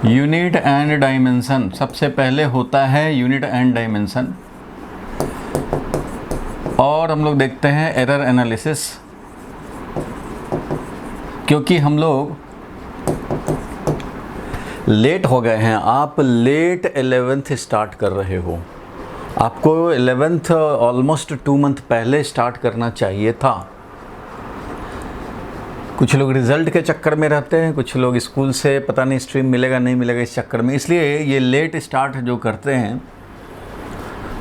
Unit and dimension, सबसे पहले होता है यूनिट एंड डायमेंशन, और हम लोग देखते हैं एरर एनालिसिस। क्योंकि हम लोग लेट हो गए हैं, आप लेट 11th स्टार्ट कर रहे हो, आपको 11th ऑलमोस्ट 2 मंथ पहले स्टार्ट करना चाहिए था। कुछ लोग रिज़ल्ट के चक्कर में रहते हैं, कुछ लोग स्कूल से पता नहीं स्ट्रीम मिलेगा नहीं मिलेगा इस चक्कर में, इसलिए ये लेट स्टार्ट जो करते हैं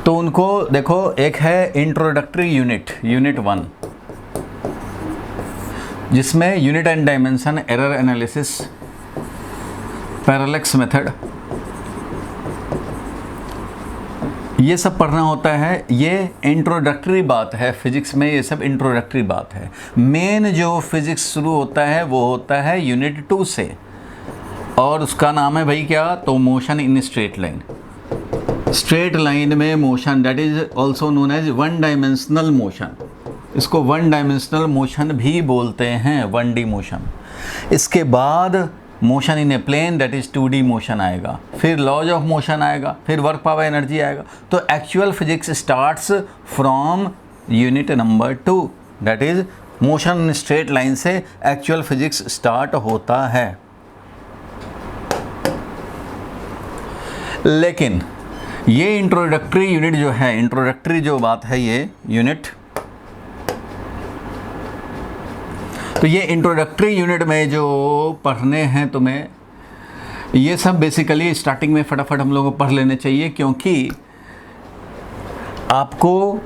तो उनको देखो, एक है इंट्रोडक्टरी यूनिट, यूनिट 1, जिसमें unit and dimension, error analysis, parallax method, ये सब पढ़ना होता है। ये इंट्रोडक्टरी बात है फिजिक्स में, ये सब इंट्रोडक्टरी बात है। मेन जो फिजिक्स शुरू होता है वो होता है यूनिट 2 से, और उसका नाम है भाई क्या, तो motion in straight line. Straight line में motion, that is also known as one dimensional motion. इसको वन डायमेंशनल मोशन भी बोलते हैं, 1D मोशन। इसके बाद motion in a plane, that is 2D motion आएगा, फिर लॉज ऑफ मोशन आएगा, फिर वर्क पावर एनर्जी आएगा। तो actual physics starts from unit number 2, that is motion in straight line से एक्चुअल फिजिक्स स्टार्ट होता है। लेकिन ये इंट्रोडक्टरी यूनिट जो है, इंट्रोडक्टरी जो बात है ये यूनिट, तो ये इंट्रोडक्टरी यूनिट में जो पढ़ने हैं तुम्हें, ये सब बेसिकली स्टार्टिंग में फटाफट हम लोगों को पढ़ लेने चाहिए, क्योंकि आपको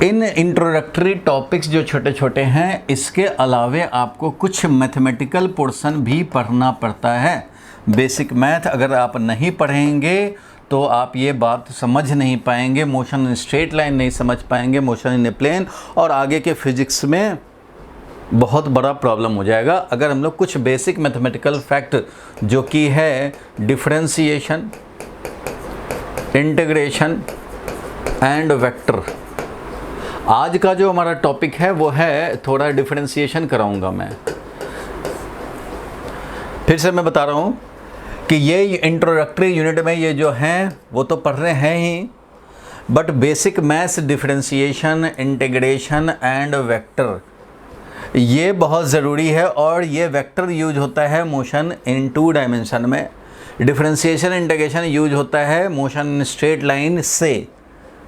इन इंट्रोडक्टरी टॉपिक्स जो छोटे छोटे हैं, इसके अलावे आपको कुछ मैथमेटिकल पोर्शन भी पढ़ना पड़ता है। बेसिक मैथ अगर आप नहीं पढ़ेंगे तो आप ये बात समझ नहीं पाएंगे, मोशन इन स्ट्रेट लाइन नहीं समझ पाएंगे, मोशन इन ए प्लेन, और आगे के फिजिक्स में बहुत बड़ा प्रॉब्लम हो जाएगा अगर हम लोग कुछ बेसिक मैथमेटिकल फैक्ट जो कि है डिफरेंशिएशन, इंटीग्रेशन एंड वेक्टर। आज का जो हमारा टॉपिक है वो है, थोड़ा डिफरेंशिएशन कराऊंगा मैं। फिर से मैं बता रहा हूँ कि ये इंट्रोडक्टरी यूनिट में ये जो हैं वो तो पढ़ रहे हैं ही, but basic maths, differentiation, integration and vector, ये बहुत ज़रूरी है। और ये वेक्टर यूज होता है मोशन इन 2 डायमेंशन में, डिफरेंशिएशन, इंटीग्रेशन यूज होता है मोशन इन स्ट्रेट लाइन से।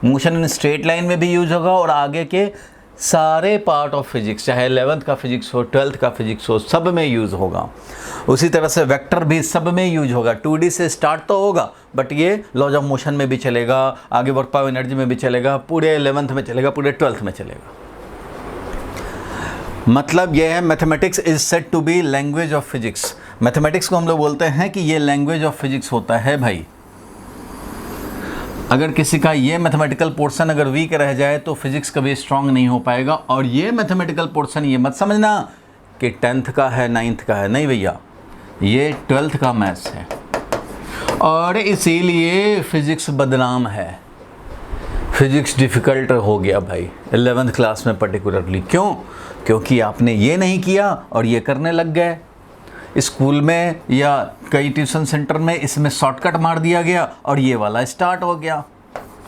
मोशन इन स्ट्रेट लाइन में भी यूज होगा और आगे के सारे पार्ट ऑफ फिजिक्स, चाहे 11th का फिजिक्स हो, 12th का फिजिक्स हो, सब में यूज़ होगा। उसी तरह से वेक्टर भी सब में यूज होगा। 2D से स्टार्ट तो होगा, बट ये लॉज ऑफ मोशन में भी चलेगा, आगे वर्क पावर एनर्जी में भी चलेगा, पूरे 11th में चलेगा, पूरे 12th में चलेगा। मतलब यह है, mathematics is said to be language of physics. Mathematics को हम लोग बोलते हैं कि ये लैंग्वेज ऑफ फिजिक्स होता है भाई। अगर किसी का ये मैथमेटिकल पोर्शन अगर वीक रह जाए तो फिजिक्स कभी स्ट्रांग नहीं हो पाएगा। और ये मैथमेटिकल पोर्शन ये मत समझना कि 10th का है, 9th का है, नहीं भैया, ये 12th का मैथ्स है। और इसीलिए फिजिक्स बदनाम है, फिजिक्स डिफ़िकल्ट हो गया भाई 11th क्लास में पर्टिकुलरली। क्यों? क्योंकि आपने ये नहीं किया और ये करने लग गए। स्कूल में या कई ट्यूशन सेंटर में इसमें शॉर्टकट मार दिया गया और ये वाला स्टार्ट हो गया।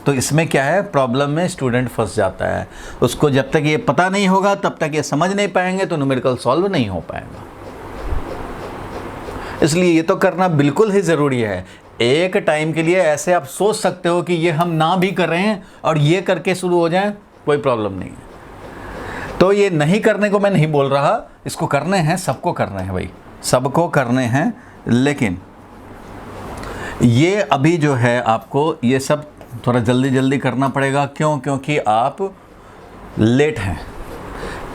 तो इसमें क्या है, प्रॉब्लम में स्टूडेंट फंस जाता है। उसको जब तक ये पता नहीं होगा तब तक ये समझ नहीं पाएंगे, तो न्यूमेरिकल सॉल्व नहीं हो पाएगा। इसलिए ये तो करना बिल्कुल ही ज़रूरी है। एक टाइम के लिए ऐसे आप सोच सकते हो कि ये हम ना भी कर रहे हैं और ये करके शुरू हो जाए, कोई प्रॉब्लम नहीं है। तो ये नहीं करने को मैं नहीं बोल रहा, इसको करने हैं, सबको करने हैं भाई, सबको करने हैं। लेकिन ये अभी जो है आपको ये सब थोड़ा जल्दी जल्दी करना पड़ेगा। क्यों? क्योंकि आप लेट हैं।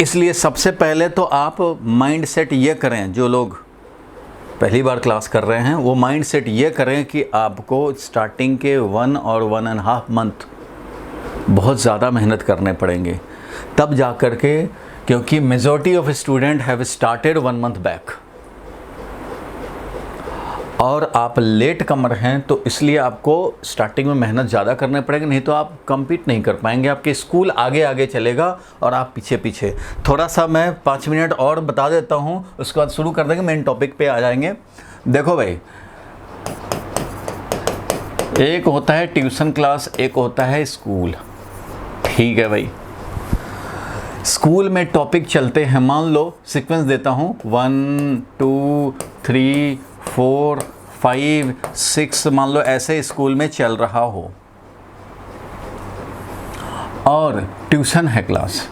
इसलिए सबसे पहले तो आप माइंड सेट ये करें, जो लोग पहली बार क्लास कर रहे हैं वो माइंड सेट ये करें कि आपको स्टार्टिंग के 1 और 1.5 मंथ बहुत ज़्यादा मेहनत करने पड़ेंगे, तब जा कर के, क्योंकि majority of student have started 1 month back और आप लेट कमर हैं, तो इसलिए आपको स्टार्टिंग में मेहनत ज़्यादा करने पड़ेगी, नहीं तो आप कम्पीट नहीं कर पाएंगे। आपके स्कूल आगे आगे चलेगा और आप पीछे पीछे। थोड़ा सा मैं 5 मिनट और बता देता हूँ, उसके बाद शुरू कर देंगे, मेन टॉपिक पे आ जाएंगे। देखो भाई, एक होता है ट्यूशन क्लास, एक होता है स्कूल। ठीक है भाई, स्कूल में टॉपिक चलते हैं, मान लो सीक्वेंस देता हूँ 1 2 3 4 5 6, मान लो ऐसे स्कूल में चल रहा हो और ट्यूशन है क्लास।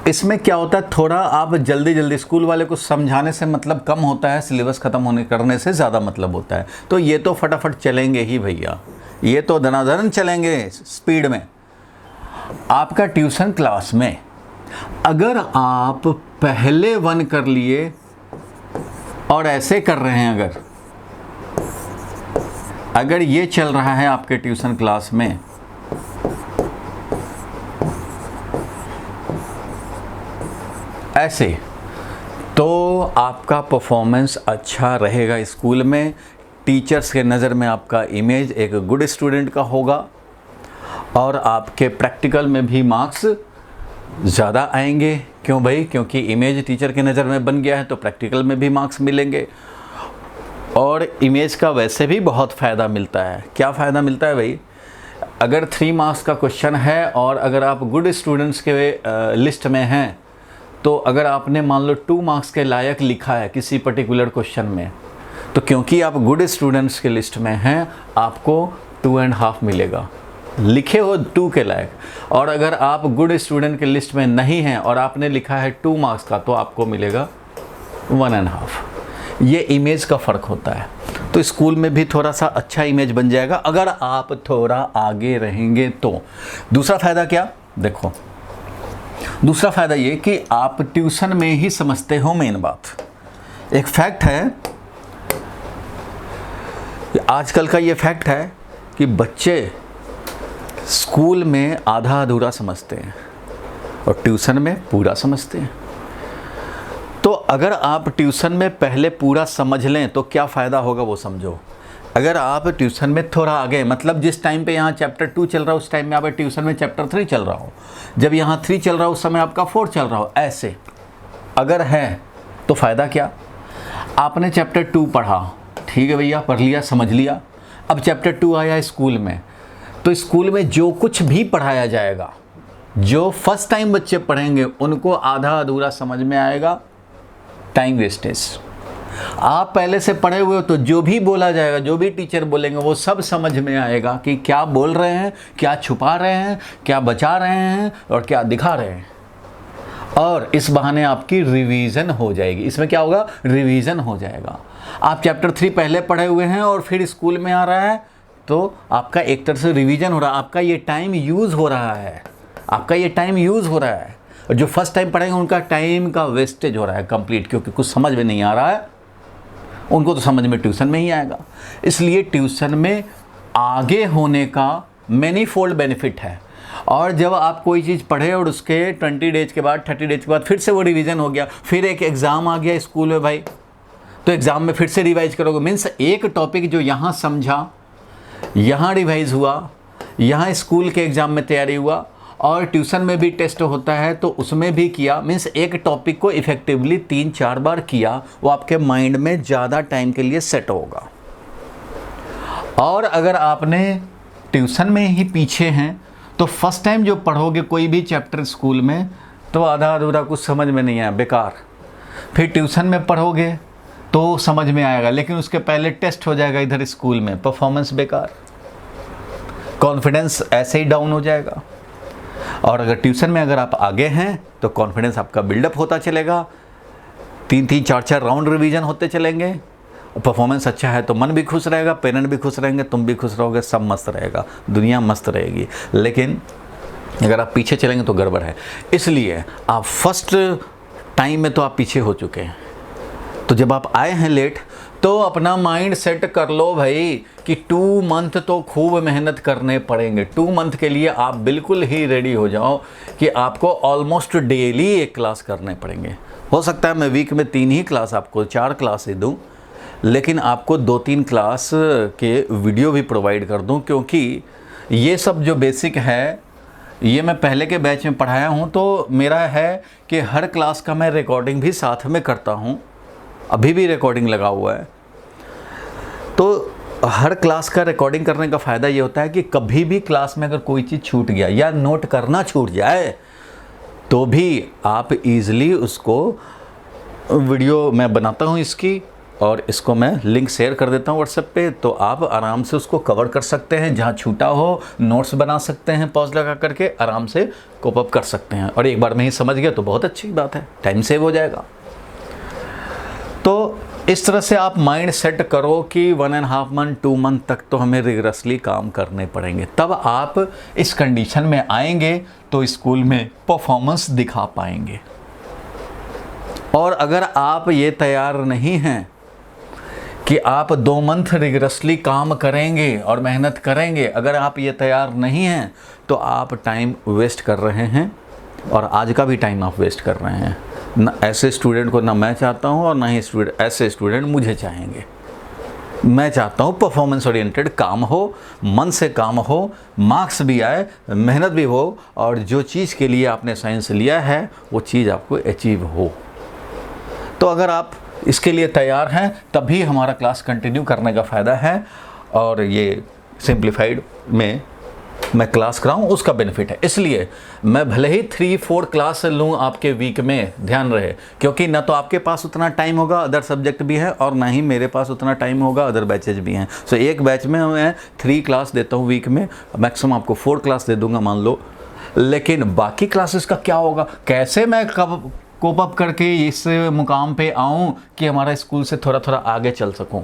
इसमें क्या होता है, थोड़ा आप जल्दी जल्दी, स्कूल वाले को समझाने से मतलब कम होता है, सिलेबस ख़त्म होने करने से ज़्यादा मतलब होता है। तो ये तो फटाफट चलेंगे ही भैया, ये तो धनाधन चलेंगे स्पीड में। आपका ट्यूशन क्लास में अगर आप पहले 1 कर लिए और ऐसे कर रहे हैं, अगर ये चल रहा है आपके ट्यूशन क्लास में, ऐसे, तो आपका परफॉर्मेंस अच्छा रहेगा स्कूल में। टीचर्स के नज़र में आपका इमेज एक गुड स्टूडेंट का होगा और आपके प्रैक्टिकल में भी मार्क्स ज़्यादा आएंगे। क्यों भाई? क्योंकि इमेज टीचर की नज़र में बन गया है तो प्रैक्टिकल में भी मार्क्स मिलेंगे। और इमेज का वैसे भी बहुत फ़ायदा मिलता है। क्या फ़ायदा मिलता है भाई? अगर 3 मार्क्स का क्वेश्चन है और अगर आप गुड स्टूडेंट्स के लिस्ट में हैं, तो अगर आपने मान लो 2 मार्क्स के लायक लिखा है किसी पर्टिकुलर क्वेश्चन में, तो क्योंकि आप गुड स्टूडेंट्स के लिस्ट में हैं, आपको 2.5 मिलेगा, लिखे हो 2 के लायक। और अगर आप गुड स्टूडेंट के लिस्ट में नहीं हैं और आपने लिखा है 2 मार्क्स का, तो आपको मिलेगा 1.5। ये इमेज का फ़र्क होता है। तो स्कूल में भी थोड़ा सा अच्छा इमेज बन जाएगा अगर आप थोड़ा आगे रहेंगे तो। दूसरा फ़ायदा क्या? देखो, दूसरा फ़ायदा ये कि आप ट्यूशन में ही समझते हो मेन बात। एक फैक्ट है, आजकल का ये फैक्ट है कि बच्चे स्कूल में आधा अधूरा समझते हैं और ट्यूशन में पूरा समझते हैं। तो अगर आप ट्यूशन में पहले पूरा समझ लें तो क्या फ़ायदा होगा वो समझो। अगर आप ट्यूशन में थोड़ा आगे, मतलब जिस टाइम पे यहाँ चैप्टर 2 चल रहा हो उस टाइम में आप ट्यूशन में चैप्टर 3 चल रहा हो, जब यहाँ 3 चल रहा हो उस समय आपका 4 चल रहा हो, ऐसे अगर है तो फ़ायदा क्या? आपने चैप्टर 2 पढ़ा, ठीक है भैया, पढ़ लिया, समझ लिया। अब चैप्टर 2 आया स्कूल में, तो स्कूल में जो कुछ भी पढ़ाया जाएगा, जो फर्स्ट टाइम बच्चे पढ़ेंगे उनको आधा अधूरा समझ में आएगा, टाइम वेस्टेज। आप पहले से पढ़े हुए हो तो जो भी बोला जाएगा, जो भी टीचर बोलेंगे वो सब समझ में आएगा कि क्या बोल रहे हैं, क्या छुपा रहे हैं, क्या बचा रहे हैं और क्या दिखा रहे हैं। और इस बहाने आपकी रिवीजन हो जाएगी। इसमें क्या होगा? रिवीजन हो जाएगा। आप चैप्टर 3 पहले पढ़े हुए हैं और फिर स्कूल में आ रहा है तो आपका एक तरह से रिवीजन हो रहा है, आपका ये टाइम यूज़ हो रहा है, आपका ये टाइम यूज़ हो रहा है। और जो फर्स्ट टाइम पढ़ेंगे उनका टाइम का वेस्टेज हो रहा है कंप्लीट, क्योंकि कुछ समझ में नहीं आ रहा है, उनको तो समझ में ट्यूशन में ही आएगा। इसलिए ट्यूशन में आगे होने का मैनीफोल्ड बेनिफिट है। और जब आप कोई चीज़ पढ़े और उसके 20 डेज के बाद, 30 डेज के बाद फिर से वो रिवीजन हो गया, फिर एक एग्ज़ाम आ गया स्कूल में भाई, तो एग्ज़ाम में फिर से रिवाइज करोगे। मीन्स एक टॉपिक जो यहाँ समझा, यहाँ रिवाइज हुआ, यहाँ स्कूल के एग्ज़ाम में तैयारी हुआ और ट्यूशन में भी टेस्ट होता है तो उसमें भी किया। मीन्स एक टॉपिक को इफ़ेक्टिवली 3-4 बार किया, वो आपके माइंड में ज़्यादा टाइम के लिए सेट होगा। और अगर आपने ट्यूशन में ही पीछे हैं तो फर्स्ट टाइम जो पढ़ोगे कोई भी चैप्टर स्कूल में तो आधा अधूरा कुछ समझ में नहीं आया, बेकार। फिर ट्यूशन में पढ़ोगे तो समझ में आएगा, लेकिन उसके पहले टेस्ट हो जाएगा इधर स्कूल में, परफॉर्मेंस बेकार, कॉन्फिडेंस ऐसे ही डाउन हो जाएगा। और अगर ट्यूशन में अगर आप आगे हैं तो कॉन्फिडेंस आपका बिल्डअप होता चलेगा, 3-3, 4-4 राउंड रिवीजन होते चलेंगे। परफॉर्मेंस अच्छा है तो मन भी खुश रहेगा, पेरेंट भी खुश रहेंगे, तुम भी खुश रहोगे, सब मस्त रहेगा, दुनिया मस्त रहेगी। लेकिन अगर आप पीछे चलेंगे तो गड़बड़ है। इसलिए आप फर्स्ट टाइम में तो आप पीछे हो चुके हैं, तो जब आप आए हैं लेट तो अपना माइंड सेट कर लो भाई कि 2 मंथ तो खूब मेहनत करने पड़ेंगे। 2 मंथ के लिए आप बिल्कुल ही रेडी हो जाओ कि आपको ऑलमोस्ट डेली एक क्लास करने पड़ेंगे। हो सकता है मैं वीक में 3 ही क्लास आपको 4 क्लास ही दूँ, लेकिन आपको 2-3 क्लास के वीडियो भी प्रोवाइड कर दूँ, क्योंकि ये सब जो बेसिक है ये मैं पहले के बैच में पढ़ाया हूँ। तो मेरा है कि हर क्लास का मैं रिकॉर्डिंग भी साथ में करता हूँ, अभी भी रिकॉर्डिंग लगा हुआ है। तो हर क्लास का रिकॉर्डिंग करने का फ़ायदा ये होता है कि कभी भी क्लास में अगर कोई चीज़ छूट गया या नोट करना छूट जाए तो भी आप इजीली उसको, वीडियो मैं बनाता हूँ इसकी और इसको मैं लिंक शेयर कर देता हूँ व्हाट्सएप पे, तो आप आराम से उसको कवर कर सकते हैं। जहाँ छूटा हो नोट्स बना सकते हैं, पॉज लगा करके आराम से कोप अप कर सकते हैं। और एक बार में ही समझ गया तो बहुत अच्छी बात है, टाइम सेव हो जाएगा। तो इस तरह से आप माइंड सेट करो कि 1.5 मंथ 2 मंथ तक तो हमें रिगरसली काम करने पड़ेंगे, तब आप इस कंडीशन में आएंगे तो स्कूल में परफॉर्मेंस दिखा पाएंगे। और अगर आप ये तैयार नहीं हैं कि आप 2 मंथ रिगरसली काम करेंगे और मेहनत करेंगे, अगर आप ये तैयार नहीं हैं तो आप टाइम वेस्ट कर रहे हैं, और आज का भी टाइम आप वेस्ट कर रहे हैं। ना ऐसे स्टूडेंट को ना मैं चाहता हूँ और ना ही ऐसे स्टूडेंट मुझे चाहेंगे। मैं चाहता हूँ परफॉर्मेंस ओरिएंटेड काम हो, मन से काम हो, मार्क्स भी आए, मेहनत भी हो, और जो चीज़ के लिए आपने साइंस लिया है वो चीज़ आपको अचीव हो। तो अगर आप इसके लिए तैयार हैं तभी हमारा क्लास कंटिन्यू करने का फ़ायदा है। और ये सिंप्लीफाइड में मैं क्लास कराऊं उसका बेनिफिट है। इसलिए मैं भले ही 3-4 क्लास लूं आपके वीक में, ध्यान रहे, क्योंकि ना तो आपके पास उतना टाइम होगा, अदर सब्जेक्ट भी है, और ना ही मेरे पास उतना टाइम होगा, अदर बैचेज भी हैं। सो एक बैच में मैं 3 क्लास देता हूं वीक में, मैक्सिमम आपको 4 क्लास दे दूंगा मान लो। लेकिन बाकी क्लासेस का क्या होगा, कैसे मैं कब कोप अप करके इस मुकाम पे आऊं कि हमारा स्कूल से थोड़ा थोड़ा आगे चल सकूं।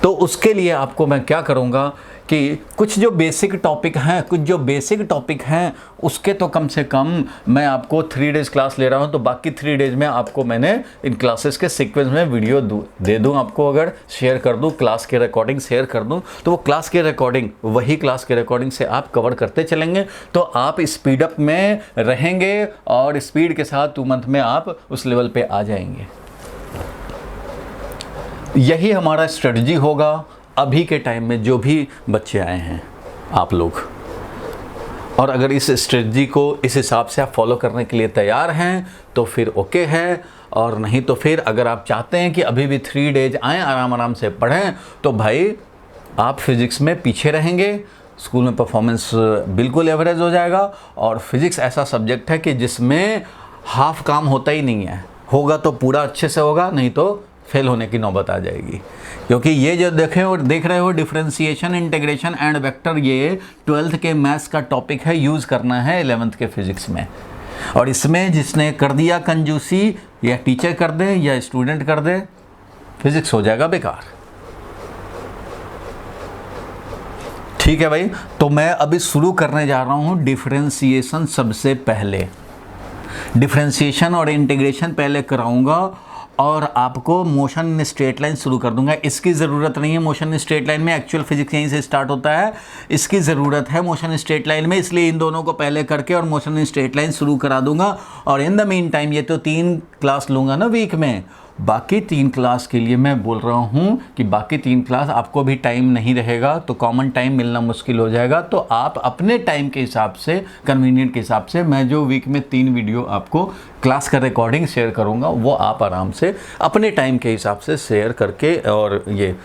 तो उसके लिए आपको मैं क्या करूंगा कि कुछ जो बेसिक टॉपिक हैं उसके तो कम से कम मैं आपको 3 डेज़ क्लास ले रहा हूं, तो बाकी 3 डेज़ में आपको मैंने इन क्लासेस के सीक्वेंस में वीडियो दे दूं आपको। अगर शेयर कर दूं, क्लास के रिकॉर्डिंग शेयर कर दूं, तो वो क्लास के रिकॉर्डिंग, वही क्लास के रिकॉर्डिंग से आप कवर करते चलेंगे, तो आप स्पीड अप में रहेंगे और स्पीड के साथ 2 मंथ में आप उस लेवल पे आ जाएंगे। यही हमारा स्ट्रेटजी होगा अभी के टाइम में जो भी बच्चे आए हैं आप लोग। और अगर इस स्ट्रेटजी को इस हिसाब से आप फॉलो करने के लिए तैयार हैं तो फिर ओके है, और नहीं तो फिर अगर आप चाहते हैं कि अभी भी 3 डेज आएँ, आराम से पढ़ें, तो भाई आप फिज़िक्स में पीछे रहेंगे, स्कूल में परफॉर्मेंस बिल्कुल एवरेज हो जाएगा। और फिज़िक्स ऐसा सब्जेक्ट है कि जिसमें हाफ काम होता ही नहीं है, होगा तो पूरा अच्छे से होगा, नहीं तो फेल होने की नौबत आ जाएगी। क्योंकि ये जो देख रहे हो डिफरेंशिएशन, इंटीग्रेशन एंड वेक्टर, ये 12th के मैथ्स का टॉपिक है, यूज़ करना है 11th के फिज़िक्स में। और इसमें जिसने कर दिया कंजूसी, या टीचर कर दे या स्टूडेंट कर दे, फिज़िक्स हो जाएगा बेकार। ठीक है भाई, तो मैं अभी शुरू करने जा रहा हूँ डिफरेंशिएशन। सबसे पहले डिफरेंशिएशन और इंटीग्रेशन पहले कराऊंगा, और आपको मोशन इन स्ट्रेट लाइन शुरू कर दूंगा। इसकी ज़रूरत नहीं है मोशन इन स्ट्रेट लाइन में, एक्चुअल फिजिक्स यहीं से स्टार्ट होता है। इसकी ज़रूरत है मोशन इन स्ट्रेट लाइन में, इसलिए इन दोनों को पहले करके और मोशन इन स्ट्रेट लाइन शुरू करा दूंगा। और इन द मीन टाइम ये तो 3 क्लास लूँगा ना वीक में, बाकी 3 क्लास के लिए मैं बोल रहा हूँ कि बाकी 3 क्लास आपको भी टाइम नहीं रहेगा, तो कॉमन टाइम मिलना मुश्किल हो जाएगा। तो आप अपने टाइम के हिसाब से, कन्वीनियंट के हिसाब से, मैं जो वीक में 3 वीडियो आपको क्लास का रिकॉर्डिंग शेयर करूँगा, वो आप आराम से अपने टाइम के हिसाब से शेयर करके और ये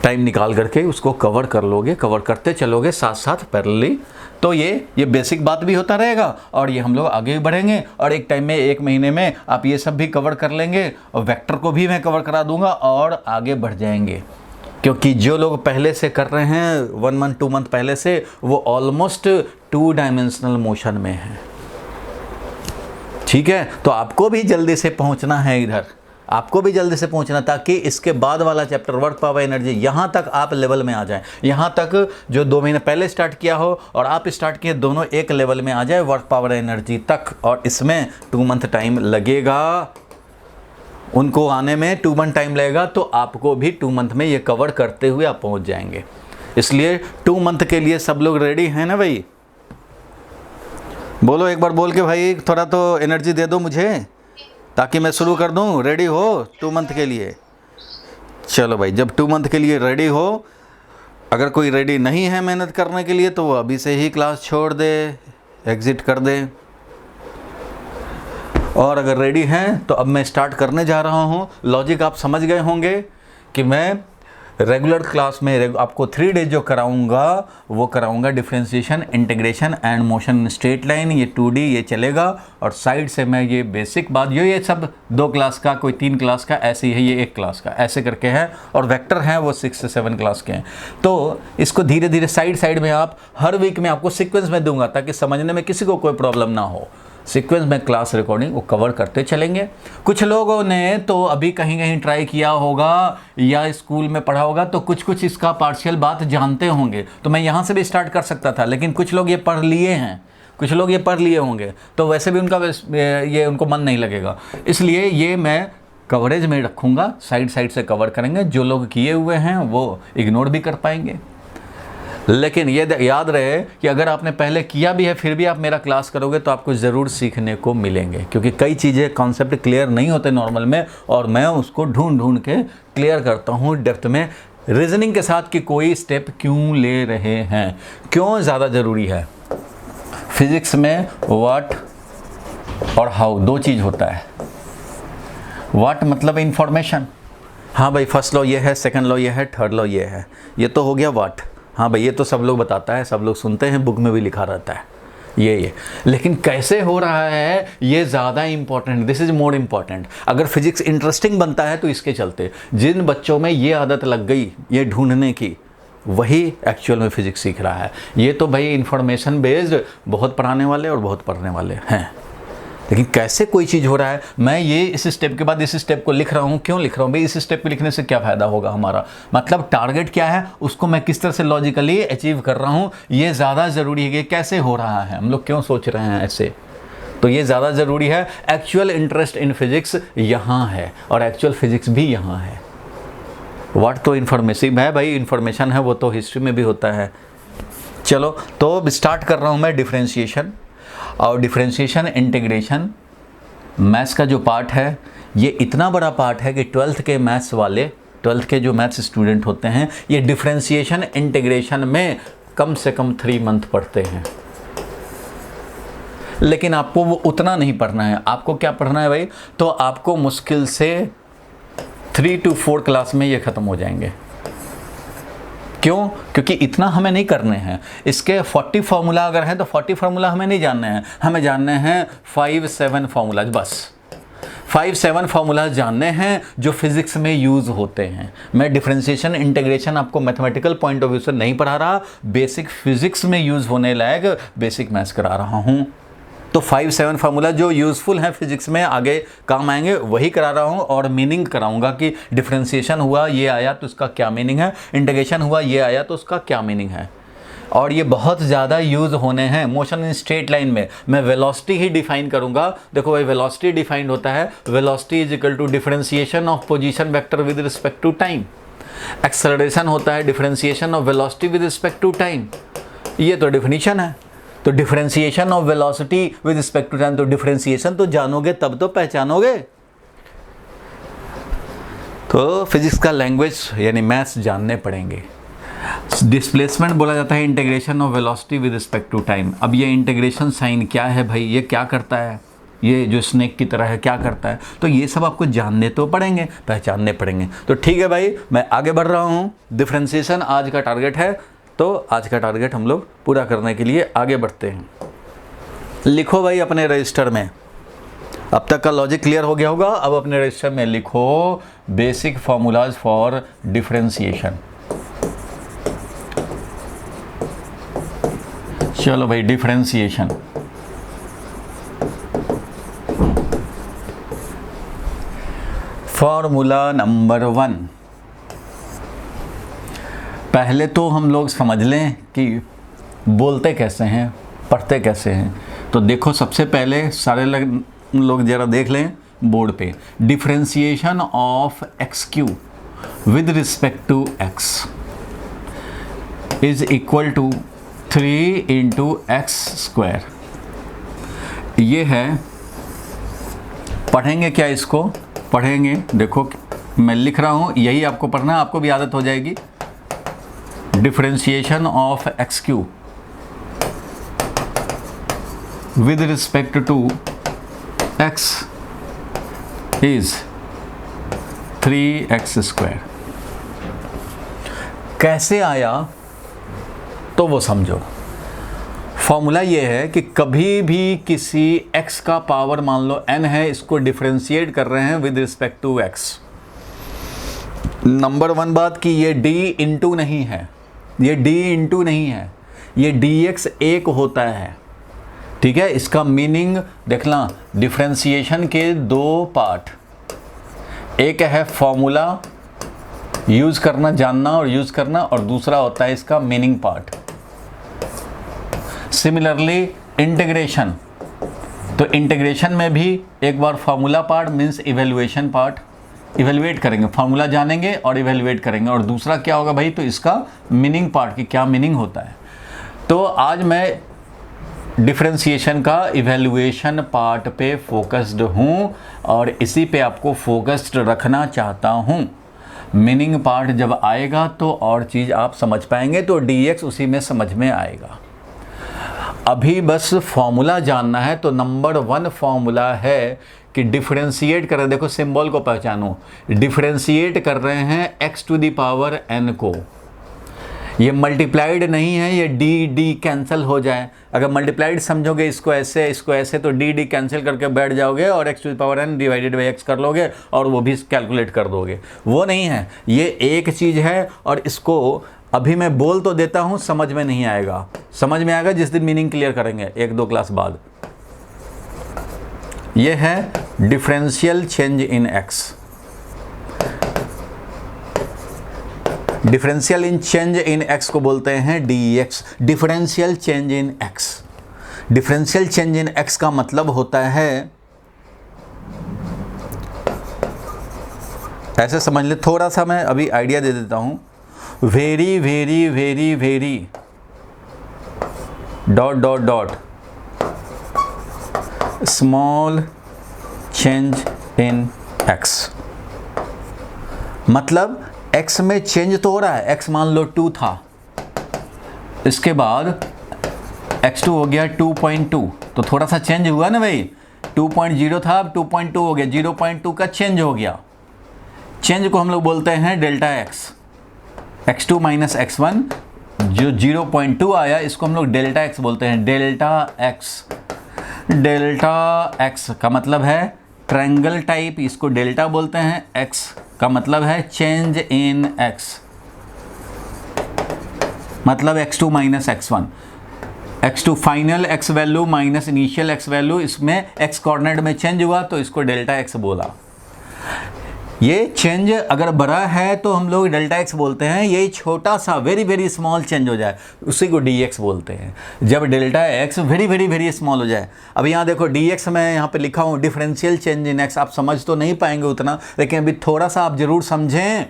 टाइम निकाल करके उसको कवर कर लोगे, कवर करते चलोगे साथ साथ पैरेलली। तो ये बेसिक बात भी होता रहेगा और ये हम लोग आगे भी बढ़ेंगे, और एक टाइम में 1 महीने में आप ये सब भी कवर कर लेंगे, और वेक्टर को भी मैं कवर करा दूंगा और आगे बढ़ जाएंगे। क्योंकि जो लोग पहले से कर रहे हैं 1 मंथ 2 मंथ पहले से, वो ऑलमोस्ट 2 डायमेंशनल मोशन में है। ठीक है, तो आपको भी जल्दी से पहुंचना है इधर, आपको भी जल्दी से पहुंचना, ताकि इसके बाद वाला चैप्टर वर्क पावर एनर्जी, यहाँ तक आप लेवल में आ जाएं। यहाँ तक जो 2 महीने पहले स्टार्ट किया हो और आप स्टार्ट किए, दोनों एक लेवल में आ जाए वर्क पावर एनर्जी तक। और इसमें 2 मंथ टाइम लगेगा, उनको आने में 2 मंथ टाइम लगेगा, तो आपको भी 2 मंथ में ये कवर करते हुए आप पहुँच जाएंगे। इसलिए 2 मंथ के लिए सब लोग रेडी हैं ना भाई? बोलो एक बार बोल के भाई, थोड़ा तो एनर्जी दे दो मुझे, ताकि मैं शुरू कर दूं। रेडी हो 2 मंथ के लिए? चलो भाई, जब 2 मंथ के लिए रेडी हो, अगर कोई रेडी नहीं है मेहनत करने के लिए, तो वो अभी से ही क्लास छोड़ दे, एग्ज़िट कर दे। और अगर रेडी हैं तो अब मैं स्टार्ट करने जा रहा हूं। लॉजिक आप समझ गए होंगे कि मैं रेगुलर क्लास में आपको 3 डेज जो कराऊंगा वो कराऊंगा differentiation, integration and motion in straight line, ये 2D ये चलेगा, और साइड से मैं ये बेसिक बात ये सब 2 क्लास का, कोई 3 क्लास का, ऐसे ही है ये 1 क्लास का, ऐसे करके है, और वेक्टर हैं वो 6 से 7 क्लास के हैं। तो इसको धीरे धीरे साइड में आप हर वीक में आपको सीक्वेंस में दूंगा ताकि समझने में किसी को कोई प्रॉब्लम ना हो। सीक्वेंस में क्लास रिकॉर्डिंग वो कवर करते चलेंगे। कुछ लोगों ने तो अभी कहीं कहीं ट्राई किया होगा या स्कूल में पढ़ा होगा तो कुछ इसका पार्शियल बात जानते होंगे, तो मैं यहाँ से भी स्टार्ट कर सकता था, लेकिन कुछ लोग ये पढ़ लिए हैं, कुछ लोग ये पढ़ लिए होंगे तो वैसे भी उनको मन नहीं लगेगा, इसलिए ये मैं कवरेज में रखूँगा, साइड से कवर करेंगे। जो लोग किए हुए हैं वो इग्नोर भी कर पाएंगे, लेकिन ये याद रहे कि अगर आपने पहले किया भी है फिर भी आप मेरा क्लास करोगे तो आपको ज़रूर सीखने को मिलेंगे, क्योंकि कई चीज़ें कॉन्सेप्ट क्लियर नहीं होते नॉर्मल में, और मैं उसको ढूंढ के क्लियर करता हूँ डेप्थ में रीजनिंग के साथ कि कोई स्टेप क्यों ले रहे हैं, क्यों ज़्यादा ज़रूरी है। फिज़िक्स में व्हाट और हाउ 2 चीज़ होता है। व्हाट मतलब इंफॉर्मेशन, हाँ भाई फर्स्ट लॉ ये है, सेकंड लॉ ये है, थर्ड लॉ ये है, ये तो हो गया व्हाट। हाँ भाई ये तो सब लोग बताता है, सब लोग सुनते हैं, बुक में भी लिखा रहता है ये, लेकिन कैसे हो रहा है ये ज़्यादा important, this is more important. अगर फिजिक्स इंटरेस्टिंग बनता है तो इसके चलते जिन बच्चों में ये आदत लग गई ये ढूंढने की, वही एक्चुअल में फिजिक्स सीख रहा है। ये तो भाई इंफॉर्मेशन बेस्ड बहुत पढ़ाने वाले और बहुत पढ़ने वाले हैं, लेकिन कैसे कोई चीज़ हो रहा है, मैं ये इस स्टेप के बाद इस स्टेप को लिख रहा हूँ, क्यों लिख रहा हूँ भाई, इस स्टेप को लिखने से क्या फ़ायदा होगा हमारा, मतलब टारगेट क्या है, उसको मैं किस तरह से लॉजिकली अचीव कर रहा हूँ, ये ज़्यादा ज़रूरी है कि कैसे हो रहा है, हम लोग क्यों सोच रहे हैं ऐसे, तो ये ज़्यादा ज़रूरी है। एक्चुअल इंटरेस्ट इन फिज़िक्स यहाँ है और एक्चुअल फिज़िक्स भी यहाँ है। व्हाट तो इन्फॉर्मेटिव है भाई, इन्फॉर्मेशन है वो तो हिस्ट्री में भी होता है। चलो तो स्टार्ट कर रहा हूँ मैं डिफरेंशिएशन, और डिफरेंशिएशन इंटीग्रेशन मैथ्स का जो पार्ट है ये इतना बड़ा पार्ट है कि 12th के मैथ्स वाले, 12th के जो मैथ्स स्टूडेंट होते हैं ये डिफरेंशिएशन इंटीग्रेशन में कम से कम 3 मंथ पढ़ते हैं, लेकिन आपको वो उतना नहीं पढ़ना है। आपको क्या पढ़ना है भाई, तो आपको मुश्किल से 3 to 4 क्लास में ये ख़त्म हो जाएंगे। क्यों? क्योंकि इतना हमें नहीं करने हैं। इसके 40 फार्मूला अगर हैं तो 40 फार्मूला हमें नहीं जानने हैं, हमें जानने हैं 5-7 फार्मूलाज, बस 5-7 फार्मूलाज जानने हैं जो फिज़िक्स में यूज़ होते हैं। मैं डिफरेंशिएशन इंटीग्रेशन आपको मैथमेटिकल पॉइंट ऑफ व्यू से नहीं पढ़ा रहा, बेसिक फिज़िक्स में यूज़ होने लायक बेसिक मैथ्स करा रहा हूँ। तो 5-7 फार्मूला जो यूज़फुल हैं फिज़िक्स में आगे काम आएंगे वही करा रहा हूँ, और मीनिंग कराऊंगा कि डिफरेंशिएशन हुआ ये आया तो उसका क्या मीनिंग है, इंटीग्रेशन हुआ ये आया तो उसका क्या मीनिंग है, और ये बहुत ज़्यादा यूज़ होने हैं। मोशन इन स्ट्रेट लाइन में मैं वेलोसिटी ही डिफाइन करूँगा। देखो भाई वेलोसिटी डिफाइंड होता है, velocity is equal to differentiation of position vector with respect to time. Acceleration होता है differentiation of velocity with respect to time, ये तो डिफिनीशन है। तो differentiation of velocity with respect to time, तो डिफरेंशिएशन तो जानोगे तब तो पहचानोगे। तो फिजिक्स का लैंग्वेज यानी मैथ्स जानने पड़ेंगे। डिस्प्लेसमेंट बोला जाता है integration of velocity with respect to time. अब ये इंटीग्रेशन साइन क्या है भाई, ये क्या करता है, ये जो स्नेक की तरह है क्या करता है, तो ये सब आपको जानने तो पड़ेंगे, पहचानने पड़ेंगे। तो ठीक है भाई मैं आगे बढ़ रहा हूँ। डिफरेंशिएशन आज का टारगेट है, तो आज का टारगेट हम लोग पूरा करने के लिए आगे बढ़ते हैं। लिखो भाई अपने रजिस्टर में, अब तक का लॉजिक क्लियर हो गया होगा। अब अपने रजिस्टर में लिखो बेसिक फॉर्मूलाज फॉर डिफरेंशिएशन। चलो भाई डिफरेंशिएशन, फॉर्मूला नंबर 1। पहले तो हम लोग समझ लें कि बोलते कैसे हैं, पढ़ते कैसे हैं। तो देखो सबसे पहले सारे लोग ज़रा देख लें बोर्ड पे, differentiation of x cube with respect to x is equal to 3 into x square. ये है, पढ़ेंगे क्या इसको, पढ़ेंगे। देखो मैं लिख रहा हूँ, यही आपको पढ़ना, आपको भी आदत हो जाएगी। Differentiation of x cube with respect to x is 3x square. कैसे आया तो वो समझो। फॉर्मूला ये है कि कभी भी किसी x का पावर मान लो n है, इसको डिफरेंशिएट कर रहे हैं with respect to x। Number one बात कि ये d इंटू नहीं है, ये d इंटू नहीं है, ये dx एक होता है, ठीक है। इसका मीनिंग देखना, डिफरेंशिएशन के दो पार्ट, एक है फॉर्मूला यूज करना, जानना और यूज करना, और दूसरा होता है इसका मीनिंग पार्ट। सिमिलरली इंटीग्रेशन, तो इंटीग्रेशन में भी एक बार formula part means evaluation part, evaluate करेंगे, फॉर्मूला जानेंगे और इवेल्युएट करेंगे, और दूसरा क्या होगा भाई, तो इसका मीनिंग पार्ट की क्या मीनिंग होता है। तो आज मैं डिफरेंशिएशन का इवेल्युएशन पार्ट पे फोकस्ड हूँ और इसी पे आपको फोकस्ड रखना चाहता हूँ। मीनिंग पार्ट जब आएगा तो और चीज़ आप समझ पाएंगे, तो dx उसी में समझ में आएगा। अभी बस फॉर्मूला जानना है, तो नंबर वन फॉर्मूला है कि डिफरेंशिएट कर रहे, देखो सिंबल को पहचानो, डिफरेंशिएट कर रहे हैं x to the power n को। ये मल्टीप्लाइड नहीं है, ये डी कैंसिल हो जाए। अगर मल्टीप्लाइड समझोगे इसको ऐसे तो डी कैंसिल करके बैठ जाओगे और x to the power n divided by x कर लोगे और वो भी कैलकुलेट कर दोगे। वो नहीं है, ये एक चीज़ है। और इसको अभी मैं बोल तो देता हूँ, समझ में नहीं आएगा, समझ में आएगा जिस दिन मीनिंग क्लियर करेंगे 1-2 क्लास बाद। ये है differential change in x। Differential in change in x को बोलते हैं dx, differential change in x। Differential change in x का मतलब होता है, ऐसे समझ ले, थोड़ा सा मैं अभी आइडिया दे देता हूं। Very very very very dot dot dot small change in x, मतलब x में चेंज तो हो रहा है। x मान लो 2 था, इसके बाद x2 हो गया 2.2, तो थोड़ा सा चेंज हुआ ना भाई। 2.0 था, अब 2.2 हो गया, 0.2 का चेंज हो गया। चेंज को हम लोग बोलते हैं delta x। x2 minus x1 जो 0.2 आया, इसको हम लोग डेल्टा x बोलते हैं, डेल्टा x। डेल्टा x का मतलब है ट्रायंगल टाइप, इसको डेल्टा बोलते हैं। x का मतलब है चेंज इन x, मतलब x2 minus x1। x2 final x value minus initial x value, इसमें x कोऑर्डिनेट में चेंज हुआ तो इसको डेल्टा x बोला। ये चेंज अगर बड़ा है तो हम लोग डेल्टा x बोलते हैं, ये छोटा सा वेरी वेरी स्मॉल चेंज हो जाए उसी को dx बोलते हैं, जब delta x very very very small हो जाए। अब यहाँ देखो dx मैं यहाँ पे लिखा हूँ डिफरेंशियल चेंज इन x, आप समझ तो नहीं पाएंगे उतना, लेकिन अभी थोड़ा सा आप जरूर समझें